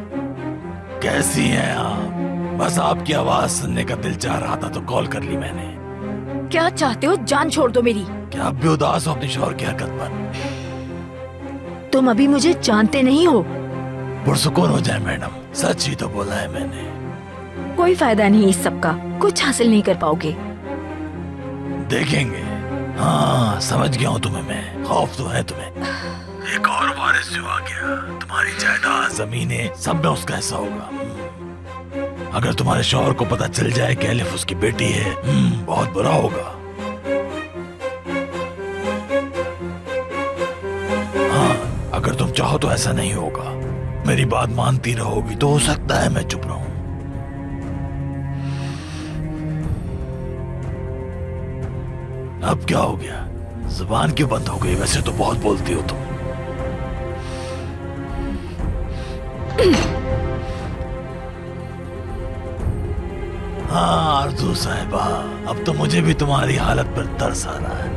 कैसी हैं आप? बस आपकी आवाज सुनने का दिल चाह रहा था तो कॉल कर ली मैंने। क्या चाहते हो? जान छोड़ दो मेरी। क्या आप भी उदास हो अपने शौहर की हरकत पर? तुम अभी मुझे जानते नहीं हो। पुरसुकून हो जाए मैडम, सच ही तो बोला है मैंने। कोई फायदा नहीं इस सब का, कुछ हासिल नहीं कर पाओगे। देखेंगे। हाँ समझ गया हूँ तुम्हें मैं, खौफ तो है तुम्हें। एक और वारिस जो आ गया, तुम्हारी जायदाद जमीनें सब में उसका हिस्सा होगा। अगर तुम्हारे शौहर को पता चल जाए कि एलिफ उसकी बेटी है, बहुत बुरा होगा। हाँ अगर तुम चाहो तो ऐसा नहीं होगा, मेरी बात मानती रहोगी तो हो सकता है मैं चुप रहूं। अब क्या हो गया, जुबान क्यों बंद हो गई? वैसे तो बहुत बोलती हो तुम। हाँ आरज़ू साहिबा, अब तो मुझे भी तुम्हारी हालत पर तरस आ रहा है।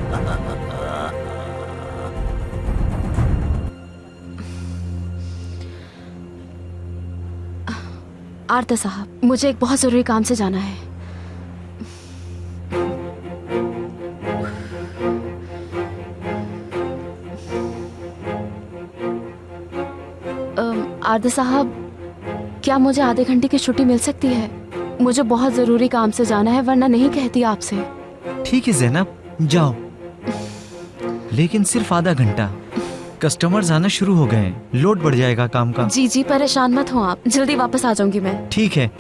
आरता साहब, मुझे एक बहुत जरूरी काम से जाना है। आरता साहब, क्या मुझे आधे घंटे की छुट्टी मिल सकती है? मुझे बहुत जरूरी काम से जाना है, वरना नहीं कहती आपसे। ठीक है जैनब, जाओ, लेकिन सिर्फ आधा घंटा। कस्टमर्स आना शुरू हो गए हैं, लोड बढ़ जाएगा काम का। जी जी, परेशान मत हो आप, जल्दी वापस आ जाऊंगी मैं। ठीक है।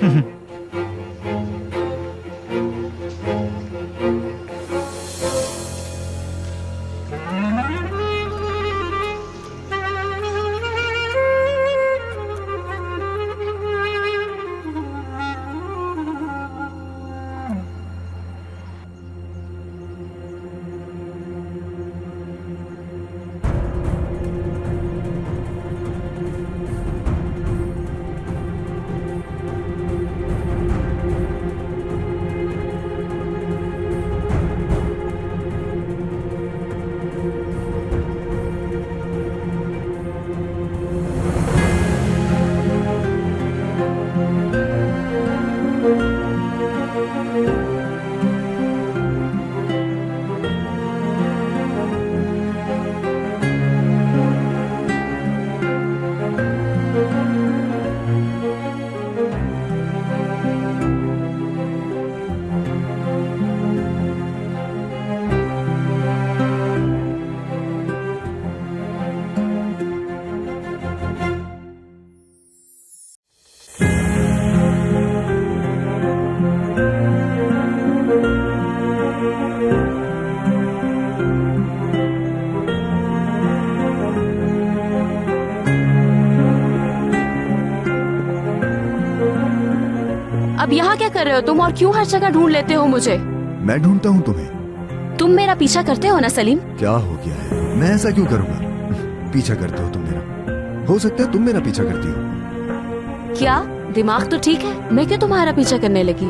अब यहाँ क्या कर रहे हो तुम, और क्यों हर जगह ढूंढ लेते हो मुझे? मैं ढूंढता हूँ तुम्हें। तुम मेरा पीछा करते हो ना सलीम? क्या हो गया है? मैं ऐसा क्यों करूँगा? पीछा करते हो तुम मेरा? हो सकता है तुम मेरा पीछा करती हो। क्या दिमाग तो ठीक है? मैं क्यों तुम्हारा पीछा करने लगी?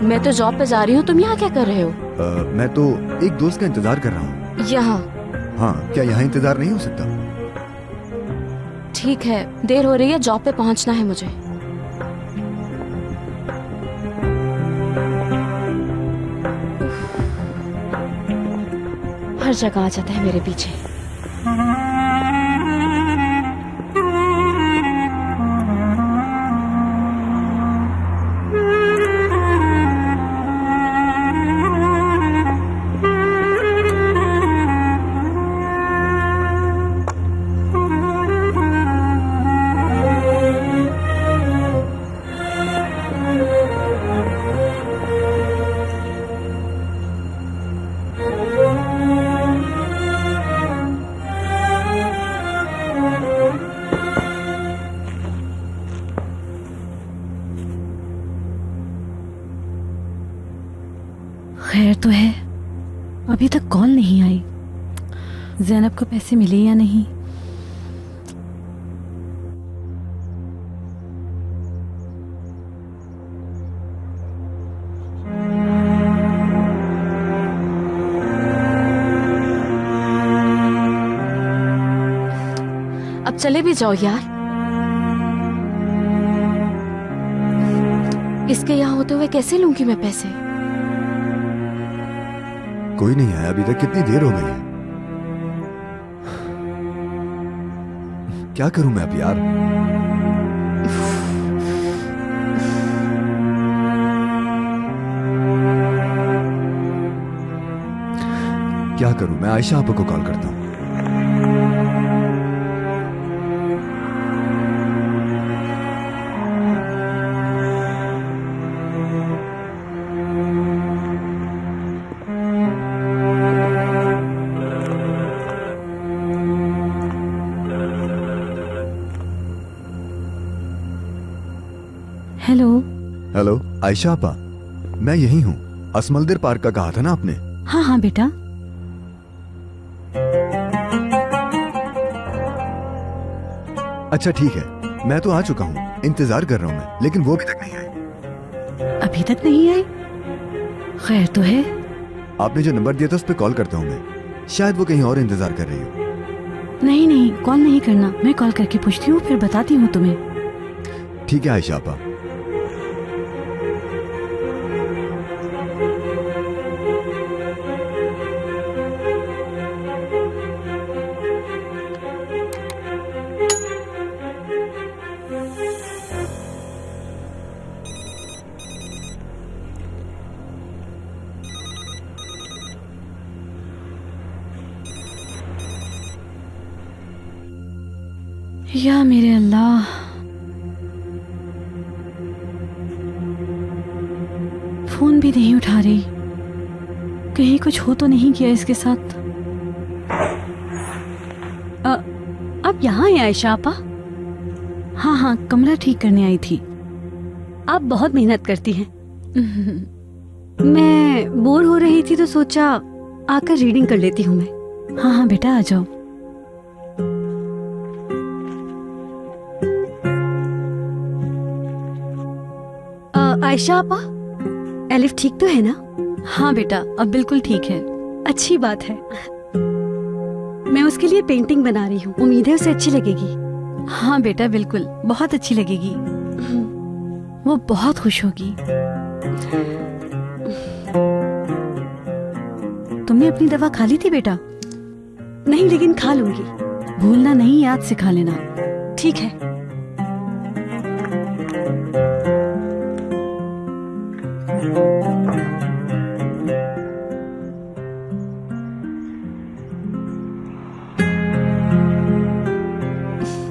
मैं तो जॉब पे जा रही हूँ, तुम यहाँ क्या कर रहे हो? मैं तो एक दोस्त का इंतजार कर रहा हूँ। यहाँ? हाँ, क्या यहाँ इंतजार नहीं हो सकता? ठीक है, देर हो रही है, जॉब पे पहुँचना है मुझे। हर जगह आ जाता है मेरे पीछे। खैर तो है, अभी तक कॉल नहीं आई। ज़ैनब को पैसे मिले या नहीं? अब चले भी जाओ यार। इसके यहाँ होते हुए कैसे लूंगी मैं पैसे? कोई नहीं आया अभी तक, कितनी देर हो गई है। क्या करूं मैं अब यार? क्या करूं मैं? आयशा आपा को कॉल करता हूं। हेलो। हेलो आयशा आपा, मैं यही हूँ। असमलदर पार्क का कहा था ना आपने? हाँ हाँ बेटा। अच्छा ठीक है, मैं तो आ चुका हूँ, इंतजार कर रहा हूँ मैं, लेकिन वो अभी तक नहीं आई। अभी तक नहीं आई? खैर तो है। आपने जो नंबर दिया था उस पर कॉल करता हूँ मैं, शायद वो कहीं और इंतजार कर रही हो। नहीं नहीं, कॉल नहीं करना, मैं कॉल करके पूछती हूँ, फिर बताती हूँ तुम्हें। ठीक है आयशा आपा। या मेरे अल्लाह, फोन भी नहीं उठा रही। कहीं कुछ हो तो नहीं किया इसके साथ। आप यहाँ हैं आयशा आपा? हाँ हाँ, कमरा ठीक करने आई थी। आप बहुत मेहनत करती हैं। मैं बोर हो रही थी तो सोचा आकर रीडिंग कर लेती हूँ मैं। हाँ हाँ बेटा, आ जाओ। आयशा आपा, एलिफ ठीक तो है ना? हाँ बेटा, अब बिल्कुल ठीक है। अच्छी बात है। मैं उसके लिए पेंटिंग बना रही हूँ, उम्मीद है उसे अच्छी लगेगी। हाँ बेटा, बिल्कुल बहुत अच्छी लगेगी। वो बहुत खुश होगी। तुमने अपनी दवा खा ली थी बेटा? नहीं, लेकिन खा लूंगी। भूलना नहीं, याद से खा लेना। ठीक है।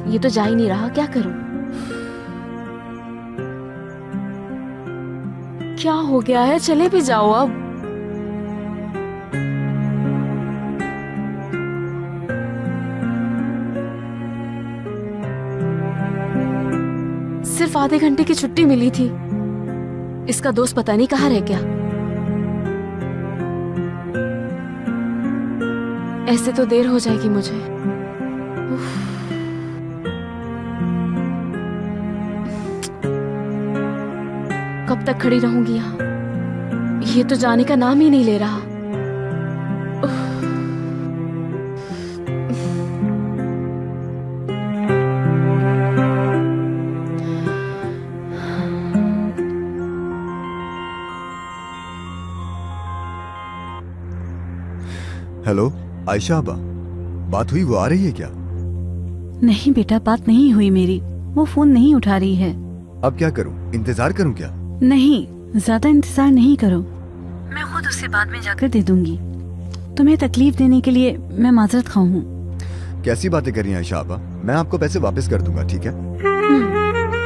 ये तो जा ही नहीं रहा, क्या करूं? क्या हो गया है? चले भी जाओ अब। सिर्फ आधे घंटे की छुट्टी मिली थी। इसका दोस्त पता नहीं कहाँ रह गया। ऐसे तो देर हो जाएगी मुझे। उफ। कब तक खड़ी रहूंगी यहाँ? ये तो जाने का नाम ही नहीं ले रहा। हेलो आयशा आबा, बात हुई? वो आ रही है क्या? नहीं बेटा, बात नहीं हुई मेरी। वो फोन नहीं उठा रही है। अब क्या करूं? इंतजार करूं क्या? नहीं, ज्यादा इंतजार नहीं करो। मैं खुद उसे बाद में जाकर दे दूंगी। तुम्हें तकलीफ देने के लिए मैं माजरत खाऊं हूँ। कैसी बातें कर रही हैं आयशा आबा? मैं आपको पैसे वापस कर दूंगा, ठीक है?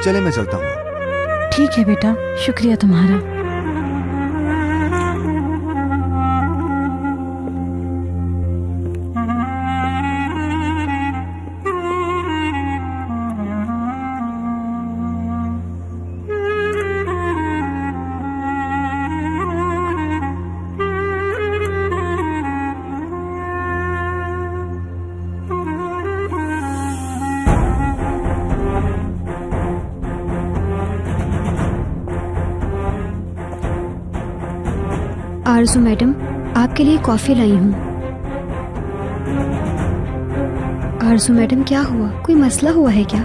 चले, मैं चलता हूँ। ठीक है बेटा, शुक्रिया तुम्हारा। आरजू मैडम, आपके लिए कॉफी लाई हूँ। आरजू मैडम, क्या हुआ? कोई मसला हुआ है क्या?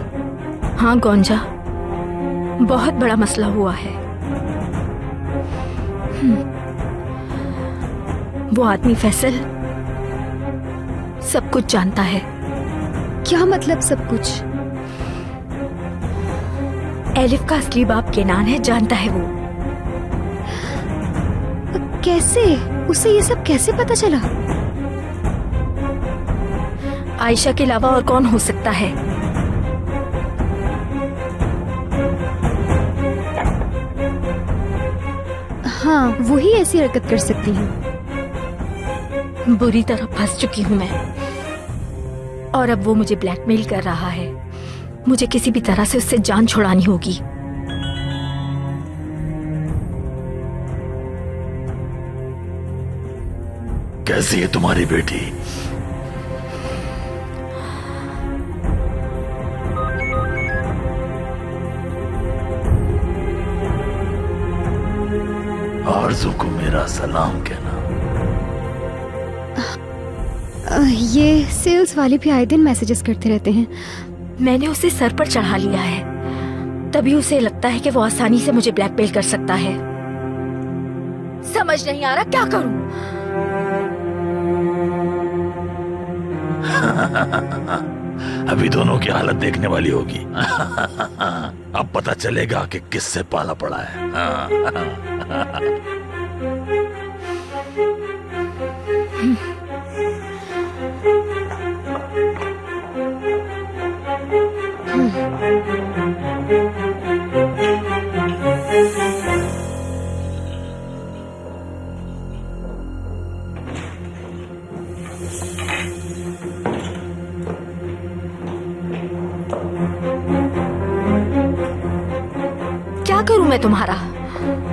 हाँ गोंजा, बहुत बड़ा मसला हुआ है। वो आदमी फैसल सब कुछ जानता है। क्या मतलब सब कुछ? एलिफ का असली बाप केनान है, जानता है वो। कैसे? उसे ये सब कैसे पता चला? आयशा के अलावा और कौन हो सकता है? हाँ, वही ऐसी हरकत कर सकती है। बुरी तरह फंस चुकी हूँ मैं, और अब वो मुझे ब्लैकमेल कर रहा है। मुझे किसी भी तरह से उससे जान छुड़ानी होगी। कैसी है तुम्हारी बेटी? आरज़ू को मेरा सलाम कहना। ये सेल्स वाले भी आए दिन मैसेजेस करते रहते हैं। मैंने उसे सर पर चढ़ा लिया है, तभी उसे लगता है कि वो आसानी से मुझे ब्लैकमेल कर सकता है। समझ नहीं आ रहा क्या करूं। अभी दोनों की हालत देखने वाली होगी। अब पता चलेगा कि किससे पाला पड़ा है। क्या करूं मैं तुम्हारा?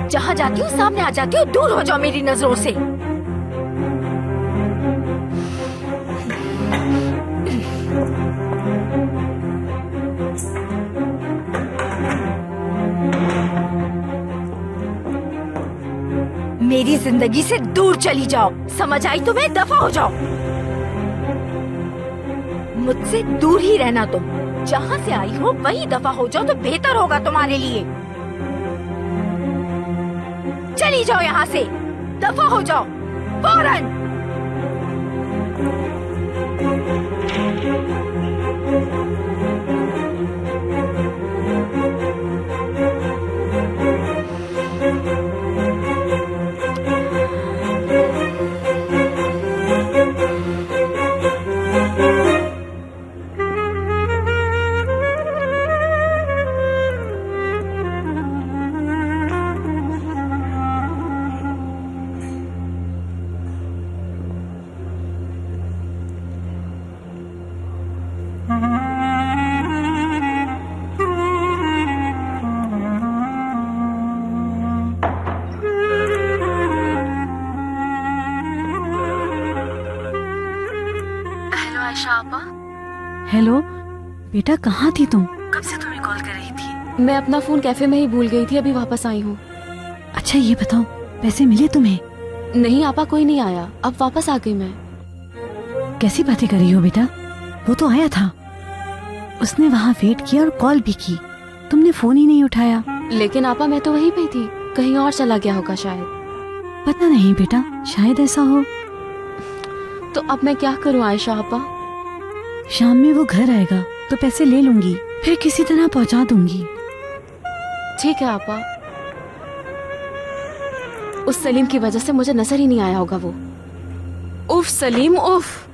जहाँ जाती हूँ सामने आ जाती हूँ, दूर हो जाओ मेरी नजरों से। मेरी जिंदगी से दूर चली जाओ, समझ आई तुम्हें? दफा हो जाओ, मुझसे दूर ही रहना तुम। जहाँ से आई हो वहीं दफा हो जाओ तो बेहतर होगा तुम्हारे लिए। चली जाओ यहाँ से, दफा हो जाओ फौरन। हेलो बेटा, कहाँ थी तुम? कब से तुम्हें कॉल कर रही थी? मैं अपना फोन कैफे में ही भूल गई थी, अभी वापस आई हूँ। अच्छा ये बताओ, पैसे मिले तुम्हें? नहीं आपा, कोई नहीं आया, अब वापस आ गई मैं। कैसी बातें कर रही हो बेटा? वो तो आया था, उसने वहाँ वेट किया और कॉल भी की, तुमने फोन ही नहीं उठाया। लेकिन आपा मैं तो वहीं पे थी, कहीं और चला गया होगा शायद। पता नहीं बेटा, शायद ऐसा हो। तो अब मैं क्या करूँ आयशा आपा? शाम में वो घर आएगा तो पैसे ले लूंगी, फिर किसी तरह पहुंचा दूंगी। ठीक है आपा। उस सलीम की वजह से मुझे नजर ही नहीं आया होगा वो। उफ सलीम उफ।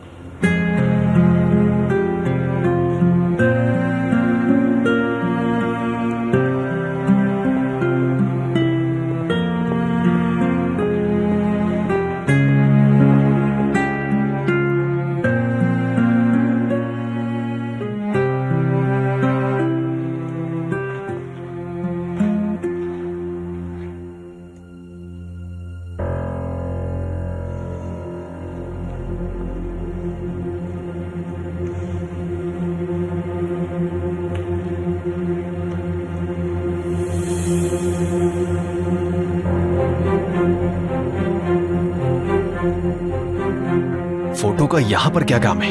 फोटो का यहां पर क्या काम है?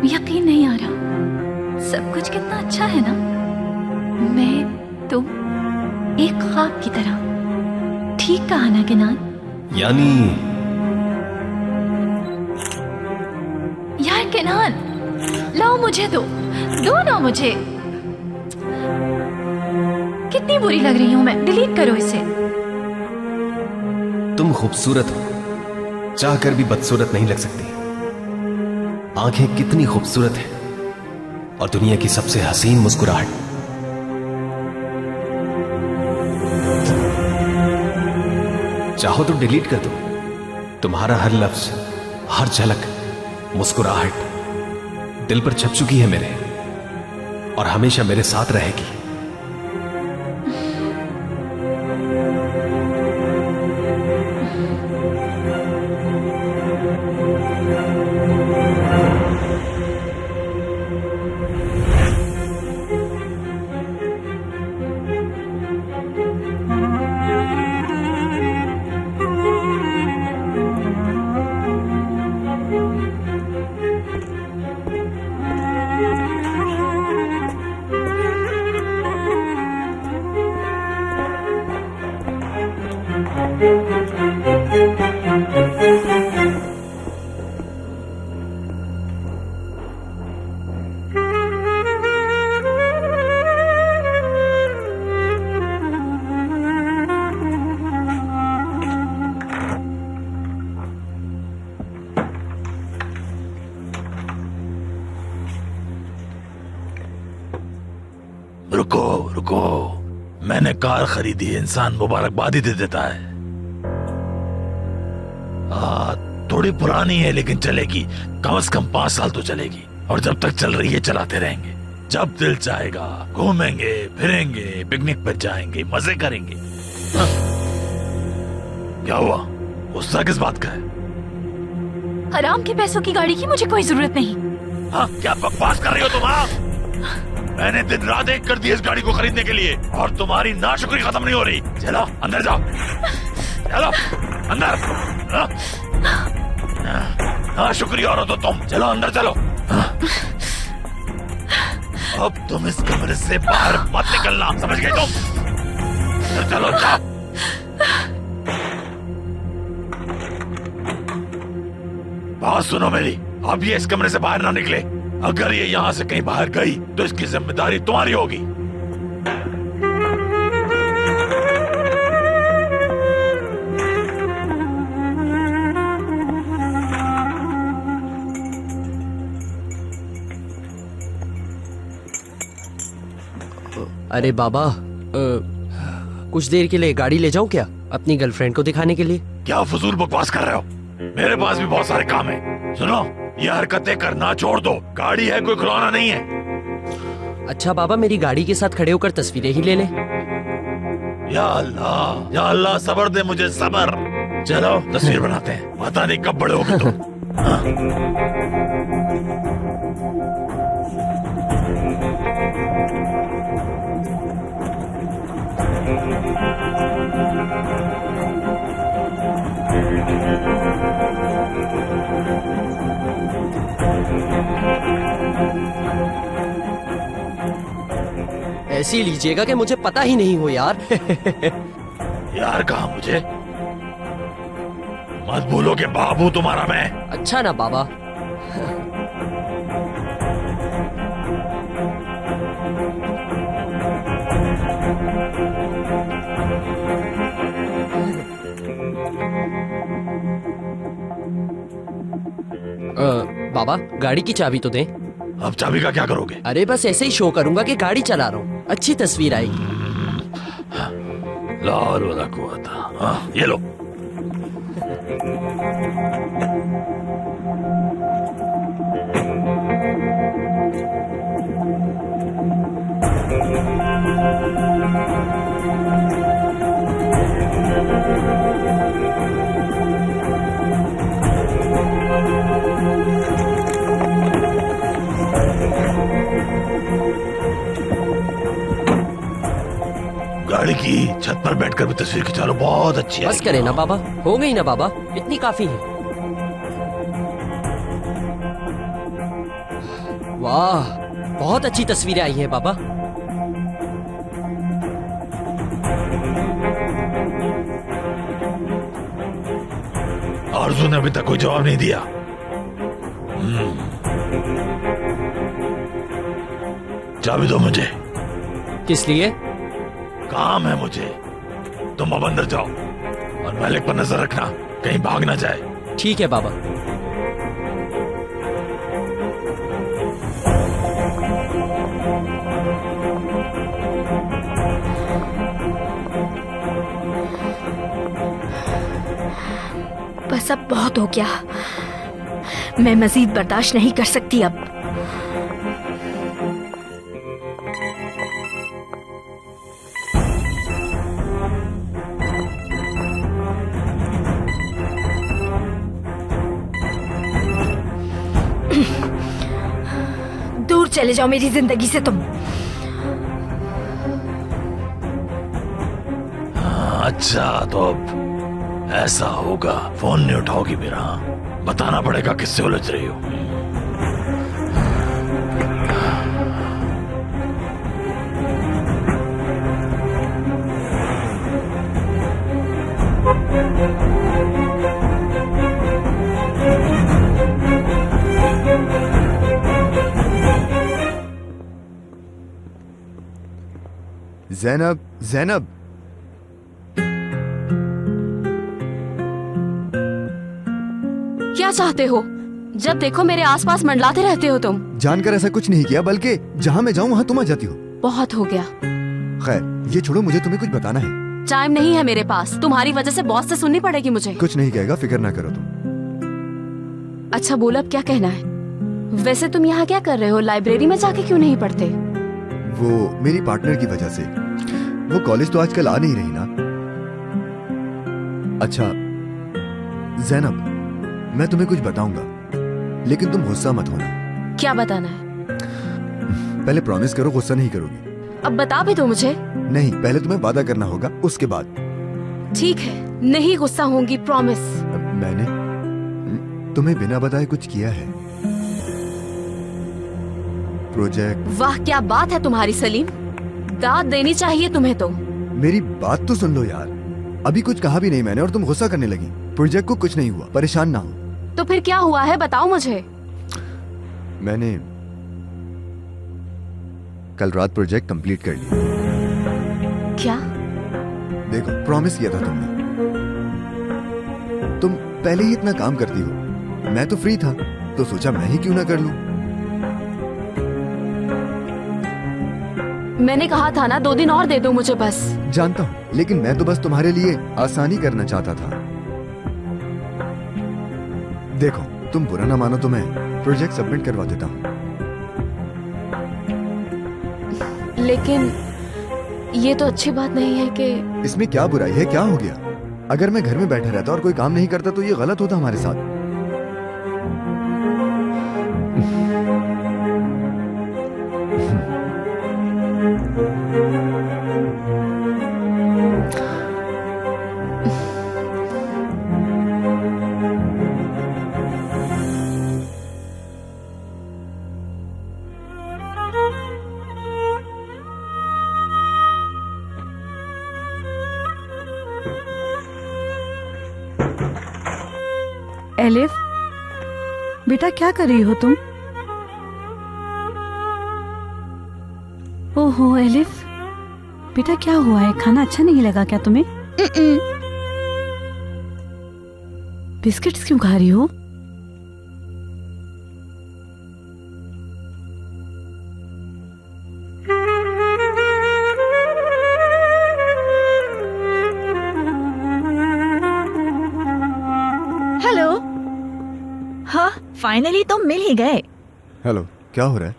यकीन नहीं आ रहा, सब कुछ कितना अच्छा है ना। मैं तुम एक ख्वाब की तरह। ठीक कहा ना किनान? यानी यार किनान, लाओ मुझे दो ना मुझे। कितनी बुरी लग रही हूं मैं, डिलीट करो इसे। तुम खूबसूरत हो, चाह कर भी बदसूरत नहीं लग सकती। आंखें कितनी खूबसूरत है और दुनिया की सबसे हसीन मुस्कुराहट। चाहो तो डिलीट कर दो। तुम्हारा हर लफ्ज, हर झलक, मुस्कुराहट दिल पर छप चुकी है मेरे, और हमेशा मेरे साथ रहेगी। रुको रुको, मैंने कार खरीदी है, इंसान मुबारकबाद ही दे देता है। थोड़ी पुरानी है लेकिन चलेगी, कम से कम 5 साल तो चलेगी, और जब तक चल रही है चलाते रहेंगे। जब दिल चाहेगा घूमेंगे फिरेंगे, पिकनिक पर जाएंगे, मजे करेंगे। हाँ। क्या हुआ, गुस्सा किस बात का है? हराम के पैसों की गाड़ी की मुझे कोई जरूरत नहीं। हाँ, क्या बकवास कर रही हो तुम? हाँ? मैंने दिन रात एक कर दी इस गाड़ी को खरीदने के लिए, और तुम्हारी नाशुक्री खत्म नहीं हो रही। चलो अंदर जाओ, चलो अंदर। हाँ, शुक्रिया औरत हो तुम, चलो अंदर चलो। अब तुम इस कमरे से बाहर मत निकलना, समझ गए तुम? अंदर चलो, जाओ। बात सुनो मेरी, अब ये इस कमरे से बाहर ना निकले। अगर ये यहाँ से कहीं बाहर गई तो इसकी जिम्मेदारी तुम्हारी होगी। अरे बाबा, कुछ देर के लिए गाड़ी ले जाऊं क्या, अपनी गर्लफ्रेंड को दिखाने के लिए? क्या फजूल बकवास कर रहे हो? मेरे पास भी बहुत सारे काम है। सुनो, ये हरकतें करना छोड़ दो, गाड़ी है, कोई खिलौना नहीं है। अच्छा बाबा, मेरी गाड़ी के साथ खड़े होकर तस्वीरें ही ले लें। या अल्लाह, या अल्लाह, सब्र दे मुझे, सब्र। चलो तस्वीर बनाते हैं, पता नहीं कब बड़े होगे तुम। ऐसी लीजिएगा कि मुझे पता ही नहीं हो यार। यार कहा मुझे? मत भूलो कि बाबू तुम्हारा मैं। अच्छा ना बाबा। बाबा, गाड़ी की चाबी तो दें। अब चाबी का क्या करोगे? अरे बस ऐसे ही शो करूंगा कि गाड़ी चला रहा हूँ, अच्छी तस्वीर आएगी। ला हौल वला कुव्वता। ये लो। गाड़ी की छत पर बैठकर भी तस्वीर खिंचा लो, बहुत अच्छी है। बस करे ना बाबा, हो गई ना बाबा, इतनी काफी है। वाह, बहुत अच्छी तस्वीरें आई हैं बाबा। आरज़ू ने अभी तक कोई जवाब नहीं दिया। चाबी दो मुझे। किस लिए? काम है मुझे। तुम अब अंदर जाओ और मालिक पर नजर रखना, कहीं भाग ना जाए। ठीक है बाबा। बस अब बहुत हो गया, मैं मजीद बर्दाश्त नहीं कर सकती अब। दूर चले जाओ मेरी जिंदगी से तुम। अच्छा तो अब ऐसा होगा, फोन नहीं उठाओगी मेरा? बताना पड़ेगा किससे उलझ रही हो। ज़ैनब, ज़ैनब, क्या चाहते हो? जब देखो मेरे आसपास मंडलाते रहते हो तुम। जानकर ऐसा कुछ नहीं किया, बल्कि जहाँ मैं जाऊँ वहाँ तुम आ जाती हो। बहुत हो गया। खैर ये छोड़ो, मुझे तुम्हें कुछ बताना है। टाइम नहीं है मेरे पास, तुम्हारी वजह से बॉस से सुननी पड़ेगी मुझे। कुछ नहीं कहेगा, फिक्र ना करो तुम। अच्छा बोल, अब क्या कहना है? वैसे तुम यहाँ क्या कर रहे हो? लाइब्रेरी में जाके क्यों नहीं पढ़ते? वो मेरी पार्टनर की वजह से। वो कॉलेज तो आजकल आ नहीं रही ना। अच्छा जैनब, मैं तुम्हें कुछ बताऊंगा, लेकिन तुम गुस्सा मत होना। क्या बताना है? पहले प्रॉमिस करो गुस्सा नहीं करोगी। अब बता भी दो मुझे। नहीं, पहले तुम्हें वादा करना होगा, उसके बाद। ठीक है, नहीं गुस्सा होंगी, प्रॉमिस। मैंने तुम्हें बिना बताए कुछ किया है। प्रोजेक्ट। वाह क्या बात है तुम्हारी सलीम, दाद देनी चाहिए तुम्हें तो। मेरी बात तो सुन लो यार, अभी कुछ कहा भी नहीं मैंने और तुम गुस्सा करने लगी। प्रोजेक्ट को कुछ नहीं हुआ, परेशान ना हो। तो फिर क्या हुआ है, बताओ मुझे। मैंने कल रात प्रोजेक्ट कंप्लीट कर लिया। क्या? देखो, प्रॉमिस किया था तुमने। तुम पहले ही इतना काम करती हो, मैं तो फ्री था तो सोचा मैं ही क्यों ना कर लूं। मैंने कहा था ना 2 दिन और दे दो मुझे बस। जानता हूँ, लेकिन मैं तो बस तुम्हारे लिए आसानी करना चाहता था। देखो, तुम बुरा ना मानो तो मैं प्रोजेक्ट सबमिट करवा देता हूँ। लेकिन ये तो अच्छी बात नहीं है कि। इसमें क्या बुराई है, क्या हो गया? अगर मैं घर में बैठा रहता और कोई काम नहीं करता तो ये गलत होता हमारे साथ। एलिफ, बेटा क्या कर रही हो तुम? ओहो एलिफ, बेटा क्या हुआ है? खाना अच्छा नहीं लगा क्या तुम्हें? बिस्किट्स क्यों खा रही हो? हेलो। हाँ, फाइनली तुम मिल ही गए। हेलो, क्या हो रहा है?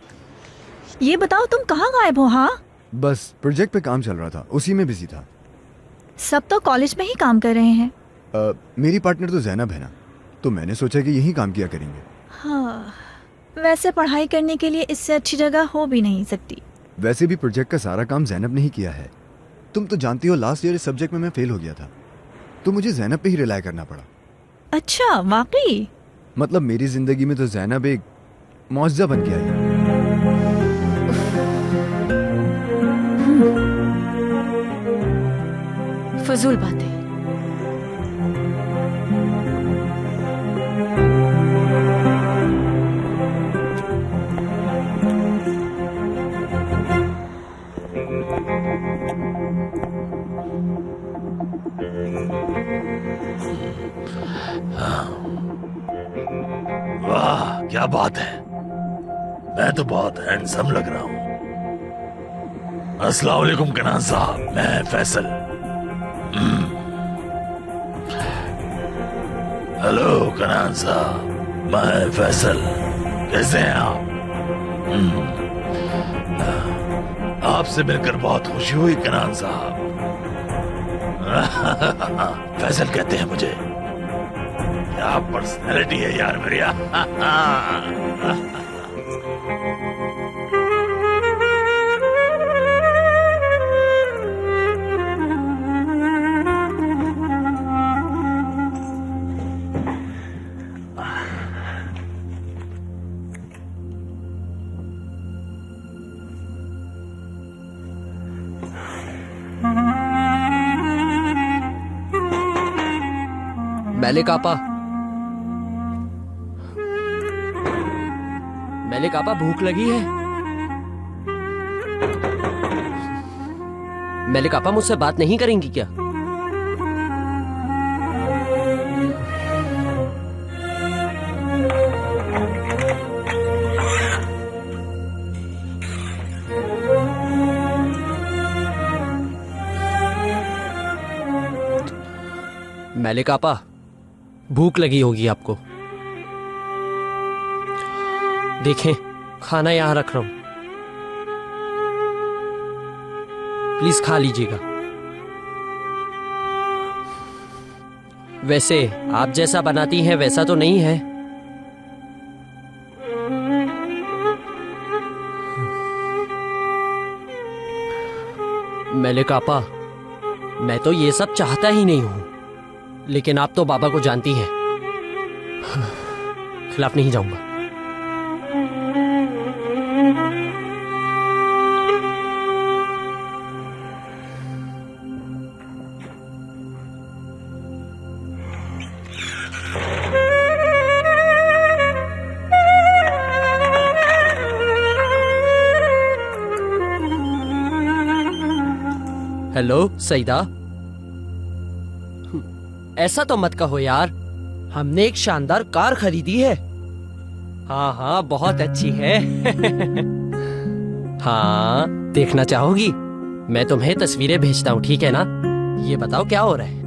ये बताओ तुम कहाँ गायब हो? हाँ, बस प्रोजेक्ट पे काम चल रहा था, उसी में बिजी था। सब तो कॉलेज में ही काम कर रहे हैं। मेरी पार्टनर तो जैनब है ना, तो मैंने सोचा कि यही काम किया करेंगे। हाँ, वैसे पढ़ाई करने के लिए इससे अच्छी जगह हो भी नहीं सकती। वैसे भी प्रोजेक्ट का सारा काम जैनब ने ही किया है। तुम तो जानती हो लास्ट ईयर इस सब्जेक्ट में मैं फेल हो गया था, तो मुझे जैनब पे ही रिलाई करना पड़ा। अच्छा, वाकई? मतलब मेरी जिंदगी में तो जैनब एक मौजज़ा बन के आई है। फजूल बातें। वाह क्या बात है, मैं तो बहुत हैंडसम लग रहा हूँ। अस्सलाम वालेकुम कनान साहब, मैं फैसल। हेलो कनान साहब, मैं फैसल। कैसे हैं आप? आपसे मिलकर बहुत खुशी हुई कनान साहब। फैसल कहते हैं मुझे। क्या पर्सनैलिटी है यार मेरी। मलिक आपा, मलिक आपा भूख लगी है? मलिक आपा मुझसे बात नहीं करेंगी क्या? मलिक आपा, भूख लगी होगी आपको। देखें, खाना यहां रख रहा हूं, प्लीज खा लीजिएगा। वैसे आप जैसा बनाती हैं वैसा तो नहीं है। मलिक आपा, मैं तो ये सब चाहता ही नहीं हूं, लेकिन आप तो बाबा को जानती हैं, खिलाफ नहीं जाऊंगा। हेलो सईदा, ऐसा तो मत कहो यार, हमने एक शानदार कार खरीदी है। हाँ हाँ, बहुत अच्छी है। हाँ, देखना चाहोगी? मैं तुम्हें तस्वीरें भेजता हूँ, ठीक है ना? ये बताओ क्या हो रहा है?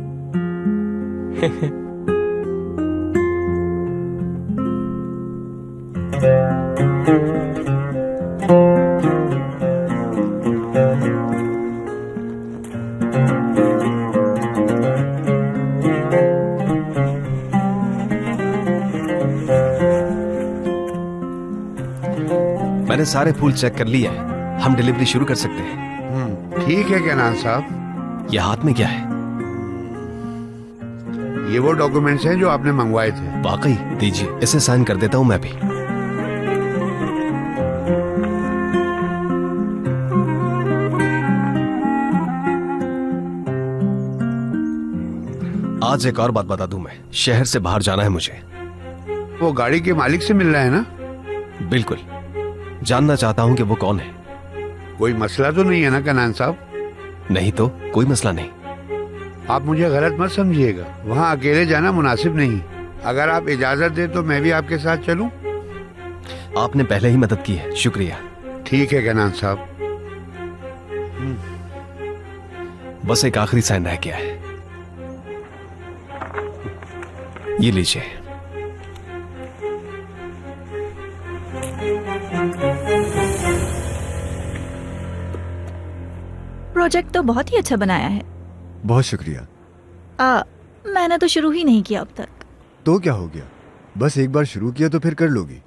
मैंने सारे फूल चेक कर लिए हैं, हम डिलीवरी शुरू कर सकते हैं। ठीक है कैनान साहब। ये हाथ में क्या है? ये वो डॉक्यूमेंट्स हैं जो आपने मंगवाए थे। वाकई? दीजिए, इसे साइन कर देता हूं मैं भी। आज एक और बात बता दूं, मैं शहर से बाहर जाना है मुझे। वो गाड़ी के मालिक से मिलना है ना? बिल्कुल, जानना चाहता हूं कि वो कौन है। कोई मसला तो नहीं है ना कैनान साहब? नहीं तो कोई मसला नहीं। आप मुझे गलत मत समझिएगा, वहाँ अकेले जाना मुनासिब नहीं। अगर आप इजाजत दे तो मैं भी आपके साथ चलूं? आपने पहले ही मदद की है, शुक्रिया। ठीक है कैनान साहब। बस एक आखिरी साइन रह गया है, ये लीजिए। प्रोजेक्ट तो बहुत ही अच्छा बनाया है। बहुत शुक्रिया। मैंने तो शुरू ही नहीं किया अब तक। तो क्या हो गया, बस एक बार शुरू किया तो फिर कर लोगी।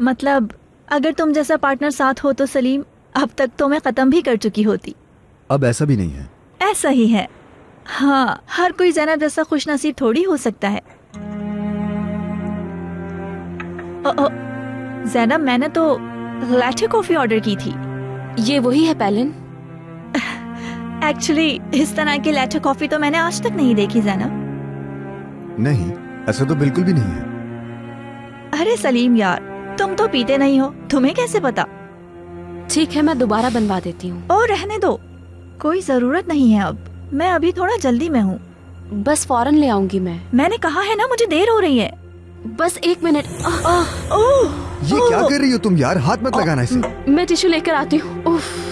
मतलब अगर तुम जैसा पार्टनर साथ हो तो सलीम, अब तक तो मैं खत्म भी कर चुकी होती। अब ऐसा भी नहीं है। ऐसा ही है। हाँ, हर कोई ज़ैनब जैसा खुशनसीब थोड़ी हो सकता है। ज़ैनब, मैंने तो लैटे कॉफी ऑर्डर की थी। ये वही है पैलिन? एक्चुअली इस तरह की लैटे कॉफी तो मैंने आज तक नहीं देखी ज़ैनब। नहीं, ऐसा तो बिल्कुल भी नहीं है। अरे सलीम यार, तुम तो पीते नहीं हो, तुम्हें कैसे पता? ठीक है, मैं दोबारा बनवा देती हूँ। ओ रहने दो, कोई जरूरत नहीं है अब। मैं अभी थोड़ा जल्दी में हूँ। बस फौरन ले आऊंगी मैं। मैंने कहा है ना, मुझे देर हो रही है। बस 1 मिनट। ये क्या कर रही हो तुम यार, हाथ मत लगाना इसे। मैं टिश्यू लेकर आती हूँ। उफ।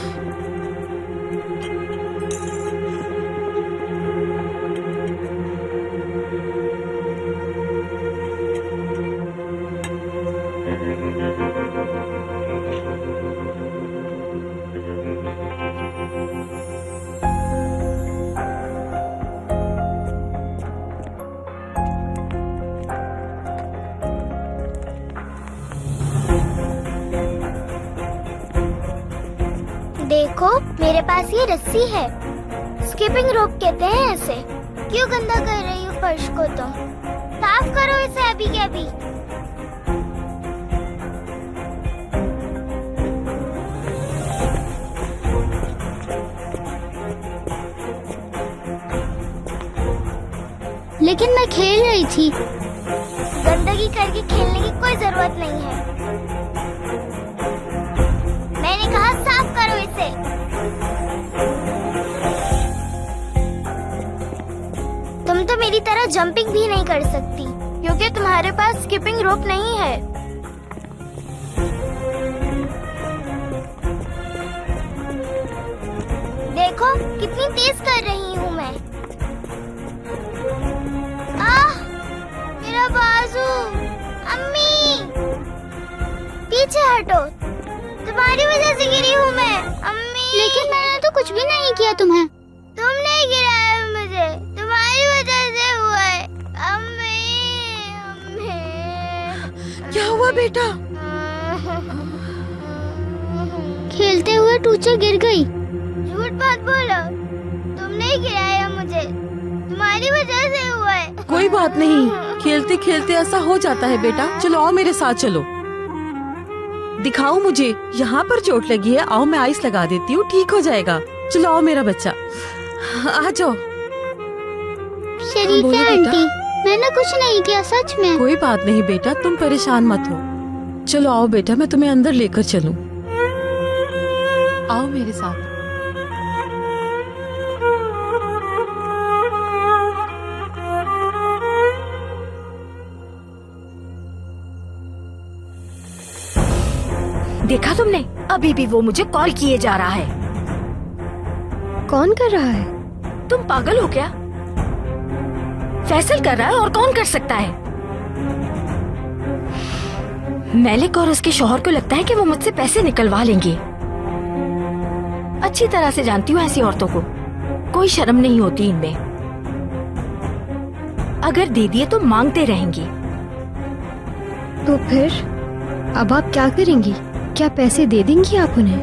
देखो, मेरे पास ये रस्सी है, स्किपिंग रोप कहते हैं ऐसे। क्यों गंदा कर रही हो फर्श को? तो साफ करो इसे अभी के अभी। लेकिन मैं खेल रही थी। गंदगी करके खेलने की कोई जरूरत नहीं है। मैंने कहा साफ करो इसे। तुम तो मेरी तरह जंपिंग भी नहीं कर सकती क्योंकि तुम्हारे पास स्किपिंग रोप नहीं है। देखो कितनी तेज कर रही हूँ मैं। बाजू। अम्मी पीछे हटो, तुम्हारी वजह से गिरी हूँ मैं। अम्मी लेकिन मैंने तो कुछ भी नहीं किया तुम्हें। तुमने गिराया मुझे, तुम्हारी वजह से हुआ है। अम्मी अम्मी क्या हुआ बेटा? खेलते हुए टूचे गिर गई। झूठ मत बोलो, तुमने गिराया मुझे, तुम्हारी वजह से हुआ है। कोई बात नहीं, खेलते खेलते ऐसा हो जाता है बेटा। चलो आओ मेरे साथ चलो, दिखाओ मुझे यहाँ पर चोट लगी है। आओ मैं आइस लगा देती हूँ, ठीक हो जाएगा। चलो आओ मेरा बच्चा, आ जाओ। शरीफा आंटी, मैंने कुछ नहीं किया सच में। कोई बात नहीं बेटा, तुम परेशान मत हो। चलो आओ बेटा, मैं तुम्हें अंदर लेकर चलूं। आओ मेरे साथ। देखा तुमने, अभी भी वो मुझे कॉल किए जा रहा है। कौन कर रहा है? तुम पागल हो क्या? फैसल कर रहा है, और कौन कर सकता है? मैलिक और उसके शौहर को लगता है कि वो मुझसे पैसे निकलवा लेंगे। अच्छी तरह से जानती हूँ ऐसी औरतों को, कोई शर्म नहीं होती इनमें। अगर दे दिए तो मांगते रहेंगी। तो फिर अब आप क्या करेंगी? क्या पैसे दे देंगी आप उन्हें?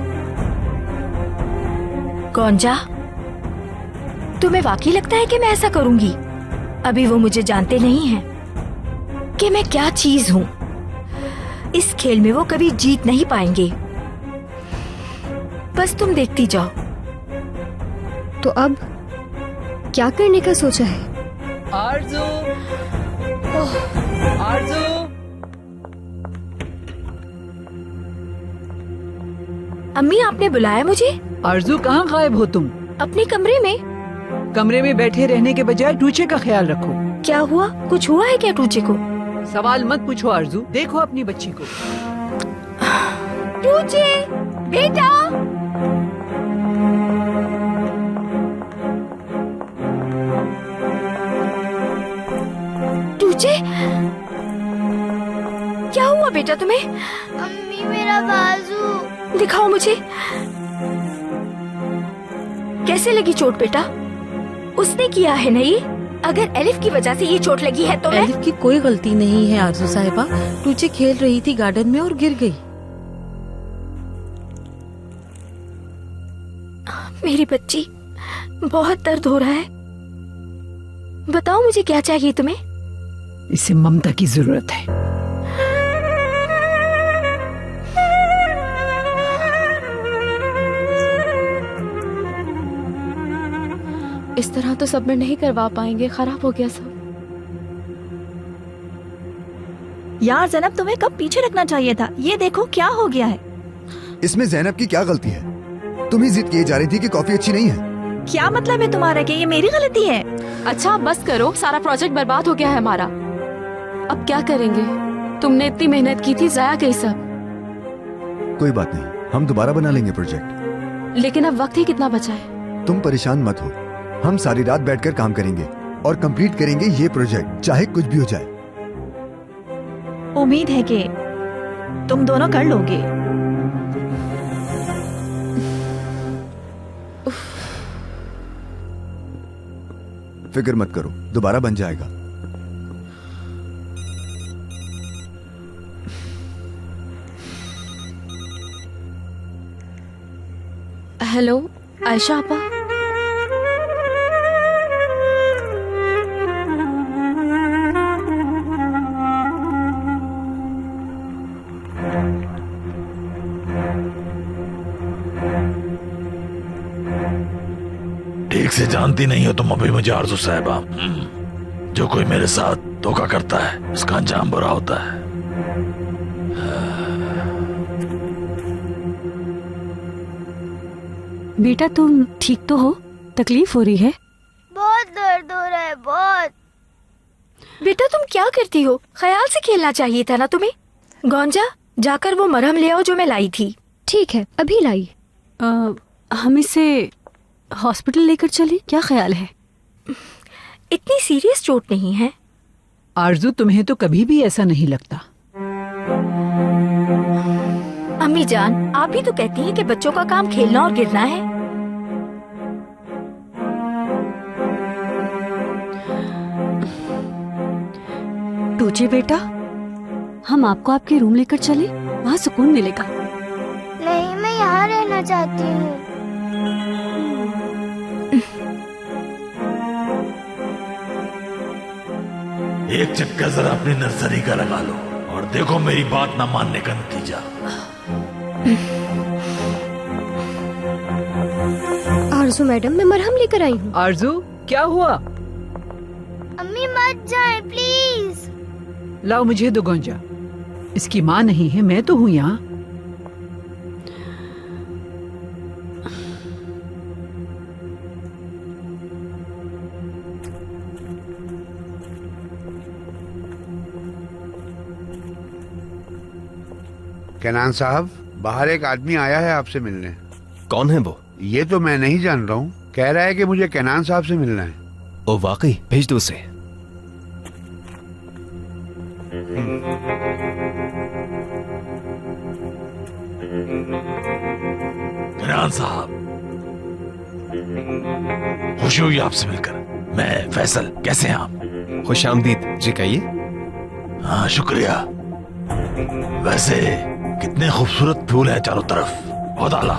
गौंजा, तुम्हें वाकई लगता है कि मैं ऐसा करूंगी? अभी वो मुझे जानते नहीं हैं कि मैं क्या चीज हूँ। इस खेल में वो कभी जीत नहीं पाएंगे। बस तुम देखती जाओ। तो अब क्या करने का सोचा है? आरज़ू, आरज़ू। अम्मी, आपने बुलाया मुझे? आरज़ू, कहाँ गायब हो तुम? अपने कमरे में। कमरे में बैठे रहने के बजाय टूचे का ख्याल रखो। क्या हुआ? कुछ हुआ है क्या टूचे को? सवाल मत पूछो आरज़ू, देखो अपनी बच्ची को। टूचे बेटा, टूचे, क्या हुआ बेटा तुम्हें? अम्मी मेरा बाजू। दिखाओ मुझे, कैसे लगी चोट बेटा? उसने किया है ना ये? अगर एलिफ की वजह से ये चोट लगी है तो एलिफ की कोई गलती नहीं है आरज़ू साहिबा। टूचे खेल रही थी गार्डन में और गिर गई। मेरी बच्ची, बहुत दर्द हो रहा है। बताओ मुझे क्या चाहिए तुम्हें? इसे ममता की जरूरत है। इस तरह तो सब में नहीं करवा पाएंगे, खराब हो गया सब। यार ज़ैनब, तुम्हें कब पीछे रखना चाहिए था। ये देखो क्या हो गया है। इसमें ज़ैनब की क्या गलती है? तुम ही जिद किए जा रही थी कि कॉफी अच्छी नहीं है। क्या मतलब है तुम्हारा कि ये मेरी गलती है? अच्छा बस करो, सारा प्रोजेक्ट बर्बाद हो गया है हमारा। अब क्या करेंगे? तुमने इतनी मेहनत की थी, जाया गई सब। कोई बात नहीं, हम दोबारा बना लेंगे प्रोजेक्ट। लेकिन अब वक्त ही कितना बचा है। तुम परेशान मत हो, हम सारी रात बैठकर काम करेंगे और कंप्लीट करेंगे ये प्रोजेक्ट, चाहे कुछ भी हो जाए। उम्मीद है कि तुम दोनों कर लोगे। फिक्र मत करो, दोबारा बन जाएगा। हेलो आयशा आपा। ठीक से जानती नहीं हो तुम अभी मुझे आरज़ू साहिबा। जो कोई मेरे साथ धोखा करता है उसका अंजाम बुरा होता है। बेटा तुम ठीक तो हो? तकलीफ हो रही है? बहुत दर्द हो रहा है, बहुत। बेटा तुम क्या करती हो? ख्याल से खेलना चाहिए था ना तुम्हें। गौंजा, जाकर वो मरहम ले आओ जो मैं लाई थी। ठीक है, अभी लाई। हम इसे हॉस्पिटल लेकर चले, क्या ख्याल है? इतनी सीरियस चोट नहीं है, आरजू, तुम्हें तो कभी भी ऐसा नहीं लगता। अम्मी जान, आप भी तो कहती हैं कि बच्चों का काम खेलना और गिरना है। टूचे बेटा, हम आपको आपके रूम लेकर चले, वहाँ सुकून मिलेगा। नहीं, मैं यहाँ रहना चाहती हूँ। एक चक्कर जरा अपनी नर्सरी का लगा लो और देखो मेरी बात ना मानने का नतीजा। आरजू मैडम, मैं मरहम लेकर आई हूँ। आरजू, क्या हुआ? अम्मी मत जाए प्लीज। लाओ मुझे दो गोंजा। इसकी माँ नहीं है, मैं तो हूँ यहाँ। कैनान साहब, बाहर एक आदमी आया है आपसे मिलने। कौन है वो? ये तो मैं नहीं जान रहा हूँ। कह रहा है कि मुझे कैनान साहब से मिलना है। ओ वाकई? भेज दो उसे। कैनान साहब, खुशी हुई आपसे मिलकर। मैं फैसल, कैसे हैं आप? खुश आमदीद जी, कहिए। हाँ शुक्रिया। वैसे कितने खूबसूरत फूल है चारों तरफ, बहुत आला।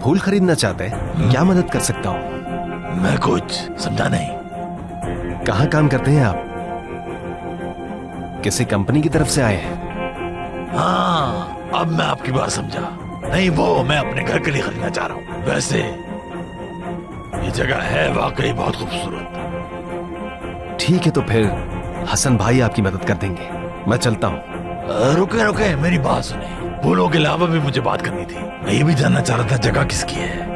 फूल खरीदना चाहते हैं? क्या मदद कर सकता हूँ? मैं कुछ समझा नहीं। कहाँ काम करते हैं आप? किसी कंपनी की तरफ से आए हैं? हाँ, अब मैं आपकी बात समझा। नहीं, वो मैं अपने घर के लिए खरीदना चाह रहा हूँ। वैसे ये जगह है वाकई बहुत खूबसूरत। ठीक है, तो फिर हसन भाई आपकी मदद कर देंगे। मैं चलता हूँ। रुके रुके, मेरी बात सुने। फूलों के अलावा भी मुझे बात करनी थी। मैं ये भी जानना चाह रहा था जगह किसकी है।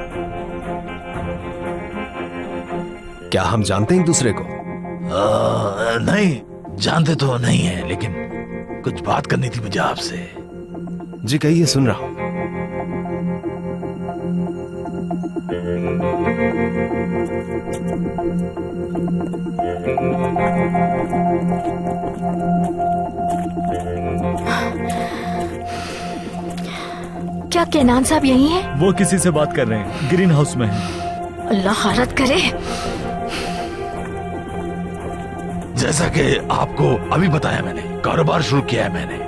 क्या हम जानते हैं एक दूसरे को? नहीं, जानते तो नहीं है, लेकिन कुछ बात करनी थी मुझे आपसे। जी कहिए, सुन रहा हूँ। क्या कैनान साहब यही हैं? वो किसी से बात कर रहे हैं, ग्रीन हाउस में है। अल्लाह खैरत करे। जैसा कि आपको अभी बताया मैंने, कारोबार शुरू किया है मैंने,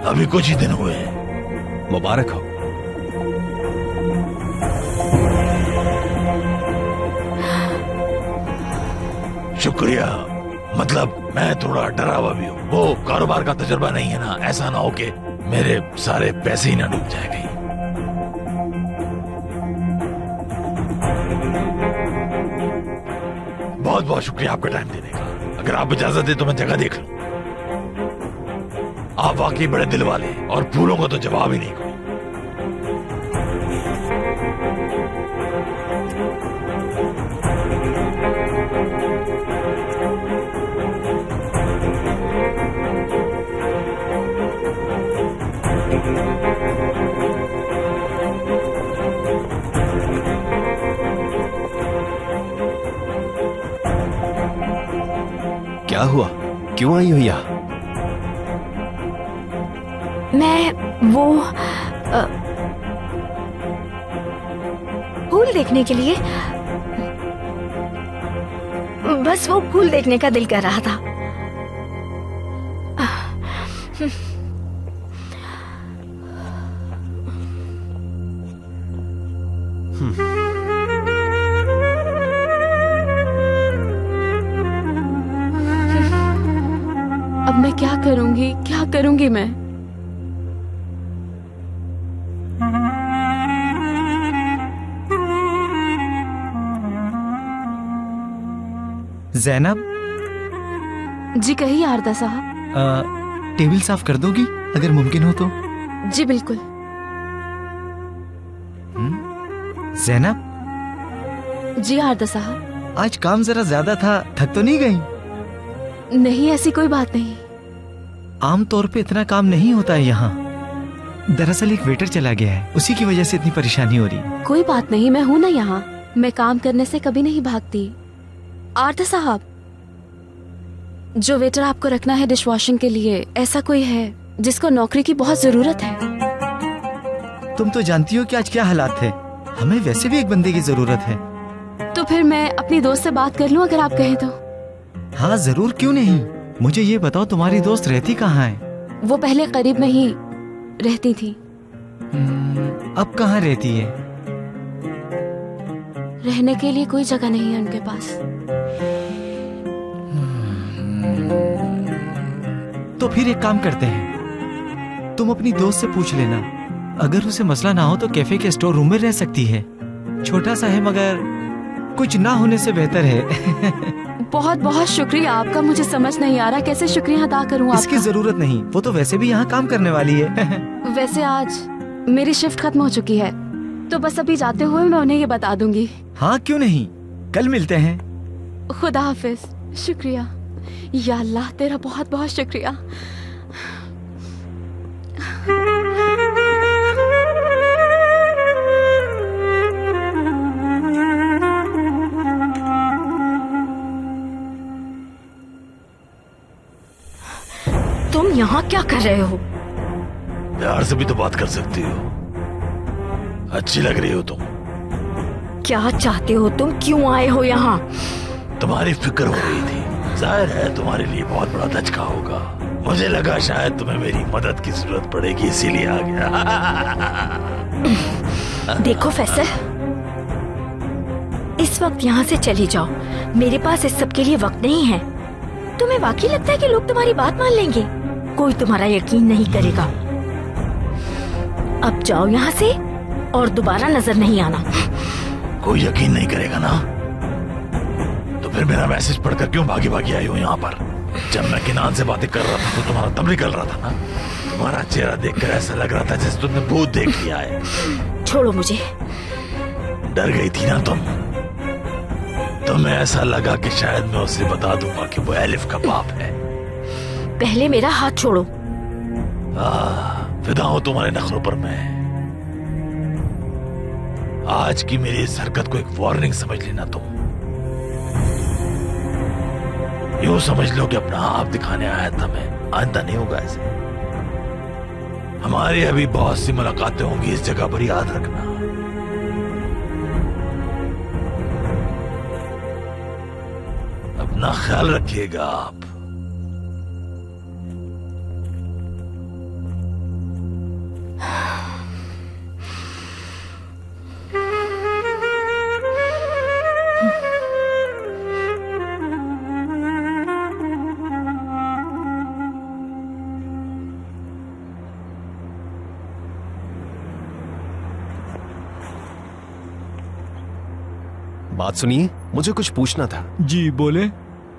अभी कुछ ही दिन हुए हैं। मुबारक हो। शुक्रिया। मतलब मैं थोड़ा डरा हुआ भी हूँ। वो कारोबार का तजुर्बा नहीं है ना, ऐसा ना हो कि मेरे सारे पैसे ही ना डूब जाए कहीं। बहुत बहुत शुक्रिया आपका टाइम देने का। अगर आप इजाजत दे तो मैं जगह देख लूं। आप वाकई बड़े दिल वाले हैं और फूलों को तो जवाब ही नहीं कोई। क्या हुआ? क्यों आई हो यहाँ? मैं वो फूल देखने के लिए, बस वो फूल देखने का दिल कर रहा था। अब मैं क्या करूंगी मैं? जैनब जी कहिए आरदा साहब। टेबल साफ कर दोगी अगर मुमकिन हो तो? जी बिल्कुल। जैनब। जी आरदा साहब। आज काम जरा ज्यादा था, थक तो नहीं गई? नहीं, ऐसी कोई बात नहीं। आमतौर पे इतना काम नहीं होता है यहाँ। दरअसल एक वेटर चला गया है, उसी की वजह से इतनी परेशानी हो रही। कोई बात नहीं, मैं हूँ ना यहाँ। मैं काम करने से कभी नहीं भागती। आरदा साहब, जो वेटर आपको रखना है डिश वॉशिंग के लिए, ऐसा कोई है जिसको नौकरी की बहुत जरूरत है? तुम तो जानती हो कि आज क्या हालात है। हमें वैसे भी एक बंदे की जरूरत है। तो फिर मैं अपनी दोस्त से बात कर लूं अगर आप कहें तो। हाँ जरूर, क्यों नहीं। मुझे ये बताओ तुम्हारी दोस्त रहती कहाँ है? वो पहले करीब में ही रहती थी। अब कहाँ रहती है? रहने के लिए कोई जगह नहीं है उनके पास। तो फिर एक काम करते हैं, तुम अपनी दोस्त से पूछ लेना। अगर उसे मसला ना हो तो कैफे के स्टोर रूम में रह सकती है। छोटा सा है मगर कुछ ना होने से बेहतर है। बहुत बहुत शुक्रिया आपका। मुझे समझ नहीं आ रहा कैसे शुक्रिया अदा करूं आपका। इसकी जरूरत नहीं, वो तो वैसे भी यहाँ काम करने वाली है। वैसे आज मेरी शिफ्ट खत्म हो चुकी है, तो बस अभी जाते हुए मैं उन्हें ये बता दूंगी। हाँ क्यों नहीं, कल मिलते हैं। खुदा हाफिज। शुक्रिया या अल्लाह, तेरा बहुत बहुत शुक्रिया। तुम यहाँ क्या कर रहे हो? प्यार से भी तो बात कर सकती हो। अच्छी लग रही हो तुम। क्या चाहते हो तुम? क्यों आए हो यहाँ? तुम्हारी फिक्र हो रही थी। जाहिर है तुम्हारे लिए बहुत बड़ा धचका होगा। मुझे लगा शायद तुम्हें मेरी मदद की जरूरत पड़ेगी, इसीलिए आ गया। देखो फैसल, इस वक्त यहाँ से चली जाओ। मेरे पास इस सब के लिए वक्त नहीं है। तुम्हें वाकई लगता है कि लोग तुम्हारी बात मान लेंगे? कोई तुम्हारा यकीन नहीं करेगा। अब जाओ यहाँ से और दोबारा नजर नहीं आना। कोई यकीन नहीं करेगा ना? तो फिर मेरा मैसेज पढ़कर क्यों भागी भागी आई हो यहाँ पर? जब मैं किनान से बातें कर रहा था तो तुम्हारा तब निकल रहा था ना? तुम्हारा चेहरा देखकर ऐसा लग रहा था जैसे तुमने भूत देख लिया है। छोड़ो मुझे। डर गई थी ना तुम? तुम्हें ऐसा लगा कि शायद मैं उसे बता दूंगा कि वो एलिफ का बाप है। पहले मेरा हाथ छोड़ो। फिदा हूं तुम्हारे नखरों पर मैं। आज की मेरी इस हरकत को एक वार्निंग समझ लेना तुम। यूं समझ लो कि अपना आप दिखाने आया था मैं। आइंदा नहीं होगा ऐसे। हमारी अभी बहुत सी मुलाकातें होंगी इस जगह पर, याद रखना। अपना ख्याल रखिएगा आप। बात सुनिए, मुझे कुछ पूछना था। जी बोले।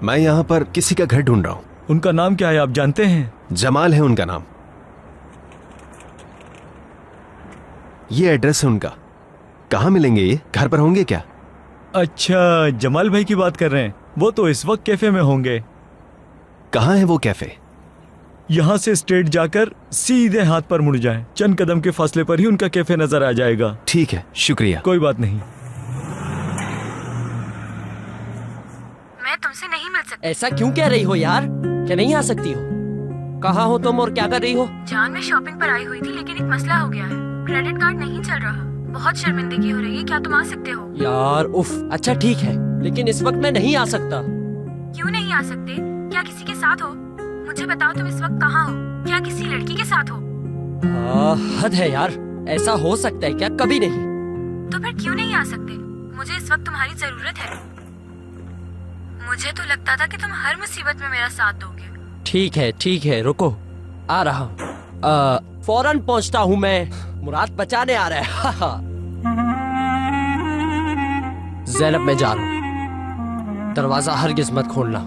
मैं यहाँ पर किसी का घर ढूंढ रहा हूँ। उनका नाम क्या है आप जानते हैं? जमाल है उनका नाम। ये एड्रेस है उनका। कहाँ मिलेंगे ये? घर पर होंगे क्या? अच्छा, जमाल भाई की बात कर रहे हैं। वो तो इस वक्त कैफे में होंगे। कहाँ है वो कैफे? यहाँ से स्ट्रेट जाकर सीधे हाथ पर मुड़ जाएं। चंद कदम के फासले पर ही उनका कैफे नजर आ जाएगा। ठीक है, शुक्रिया। कोई बात नहीं। मैं तुमसे नहीं मिल सकती। ऐसा क्यों कह रही हो यार? क्या नहीं आ सकती हो? कहाँ हो तुम और क्या कर रही हो? जान, मैं शॉपिंग पर आई हुई थी, लेकिन एक मसला हो गया है। क्रेडिट कार्ड नहीं चल रहा। बहुत शर्मिंदगी हो रही है। क्या तुम आ सकते हो? यार उफ। अच्छा ठीक है, लेकिन इस वक्त मैं नहीं आ सकता। क्यों नहीं आ सकते? क्या किसी के साथ हो? मुझे बताओ, तुम इस वक्त कहाँ हो? क्या किसी लड़की के साथ हो? हद है यार। ऐसा हो सकता है क्या? कभी नहीं। तो फिर क्यों नहीं आ सकते? मुझे इस वक्त तुम्हारी जरूरत है। मुझे तो लगता था कि तुम हर मुसीबत में मेरा साथ दोगे। ठीक है, रुको, आ रहा हूँ। फौरन पहुँचता हूँ मैं। मुराद बचाने आ रहा है। ज़ैनब, मैं जा रहा हूँ। दरवाजा हरगिज मत खोलना,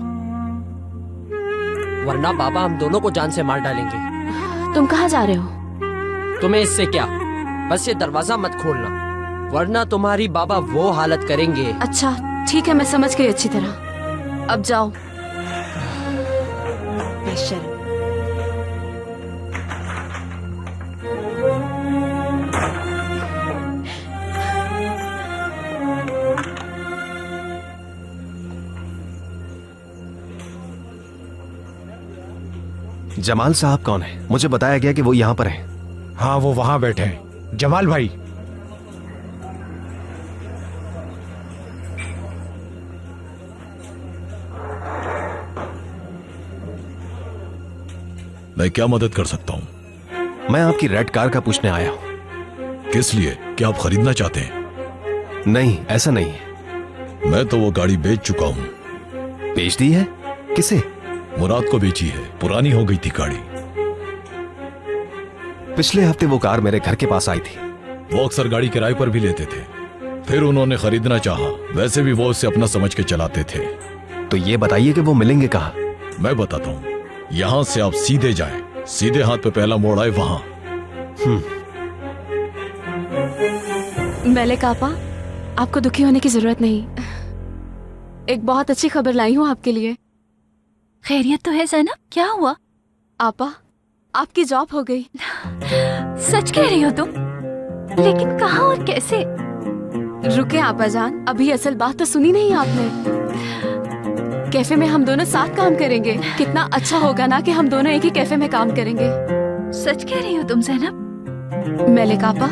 वरना बाबा हम दोनों को जान से मार डालेंगे। तुम कहाँ जा रहे हो? तुम्हें इससे क्या? बस ये दरवाजा मत खोलना, वरना तुम्हारी बाबा वो हालत करेंगे। अच्छा ठीक है, मैं समझ गई अच्छी तरह। अब जाओ। बेशर्म। जमाल साहब कौन है? मुझे बताया गया कि वो यहाँ पर हैं। हाँ, वो वहां बैठे हैं। जमाल भाई, मैं क्या मदद कर सकता हूँ? मैं आपकी रेड कार का पूछने आया हूँ। किस लिए? क्या आप खरीदना चाहते हैं? नहीं, ऐसा नहीं है। मैं तो वो गाड़ी बेच चुका हूँ। बेच दी है? किसे? मुराद को बेची है, पुरानी हो गई थी गाड़ी। पिछले हफ्ते वो कार मेरे घर के पास आई थी। वो अक्सर गाड़ी किराए पर भी लेते थे, फिर उन्होंने खरीदना चाहा। वैसे भी वो उसे अपना समझ के चलाते थे। तो ये बताइए कि वो मिलेंगे कहाँ? मैं बताता हूँ। यहाँ से आप सीधे जाएं, सीधे हाथ पे पहला मोड़ आए वहां। मलिक आपा, आपको दुखी होने की जरूरत नहीं। एक बहुत अच्छी खबर लाई हूँ आपके लिए। खैरियत तो है ज़ैनब? क्या हुआ? आपा, आपकी जॉब हो गई। सच कह रही हो तुम? लेकिन कहाँ और कैसे? रुके आपा जान, अभी असल बात तो सुनी नहीं आपने। कैफे में हम दोनों साथ काम करेंगे। कितना अच्छा होगा ना कि हम दोनों एक ही कैफे में काम करेंगे। सच कह रही हो तुम ज़ैनब? मलिक आपा,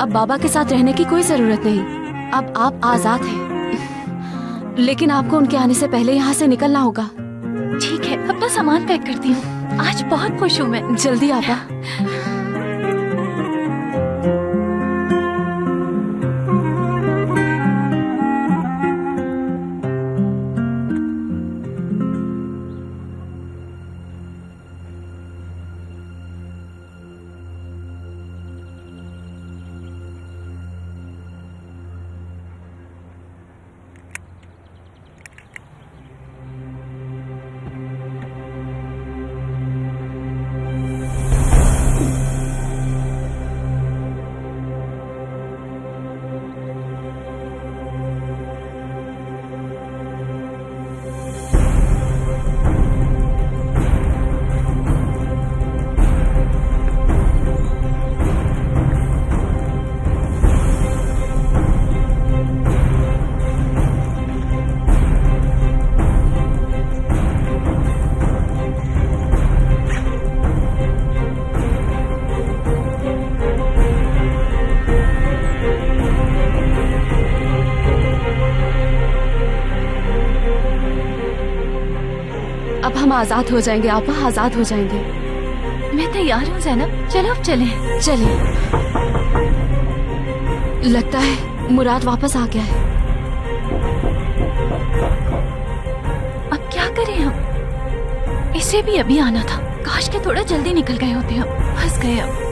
अब बाबा के साथ रहने की कोई जरूरत नहीं। अब आप आजाद हैं। लेकिन आपको उनके आने से पहले यहाँ से निकलना होगा। ठीक है, अपना सामान पैक करती हूँ। आज बहुत खुश हूँ मैं। जल्दी आपा। अब हम आजाद हो जाएंगे आपा, आजाद हो जाएंगे। मैं तैयार हूँ ज़ैनब, चलो अब चलें। चलिए। लगता है मुराद वापस आ गया है। अब क्या करें हम? इसे भी अभी आना था। काश के थोड़ा जल्दी निकल गए होते हम। फंस गए अब।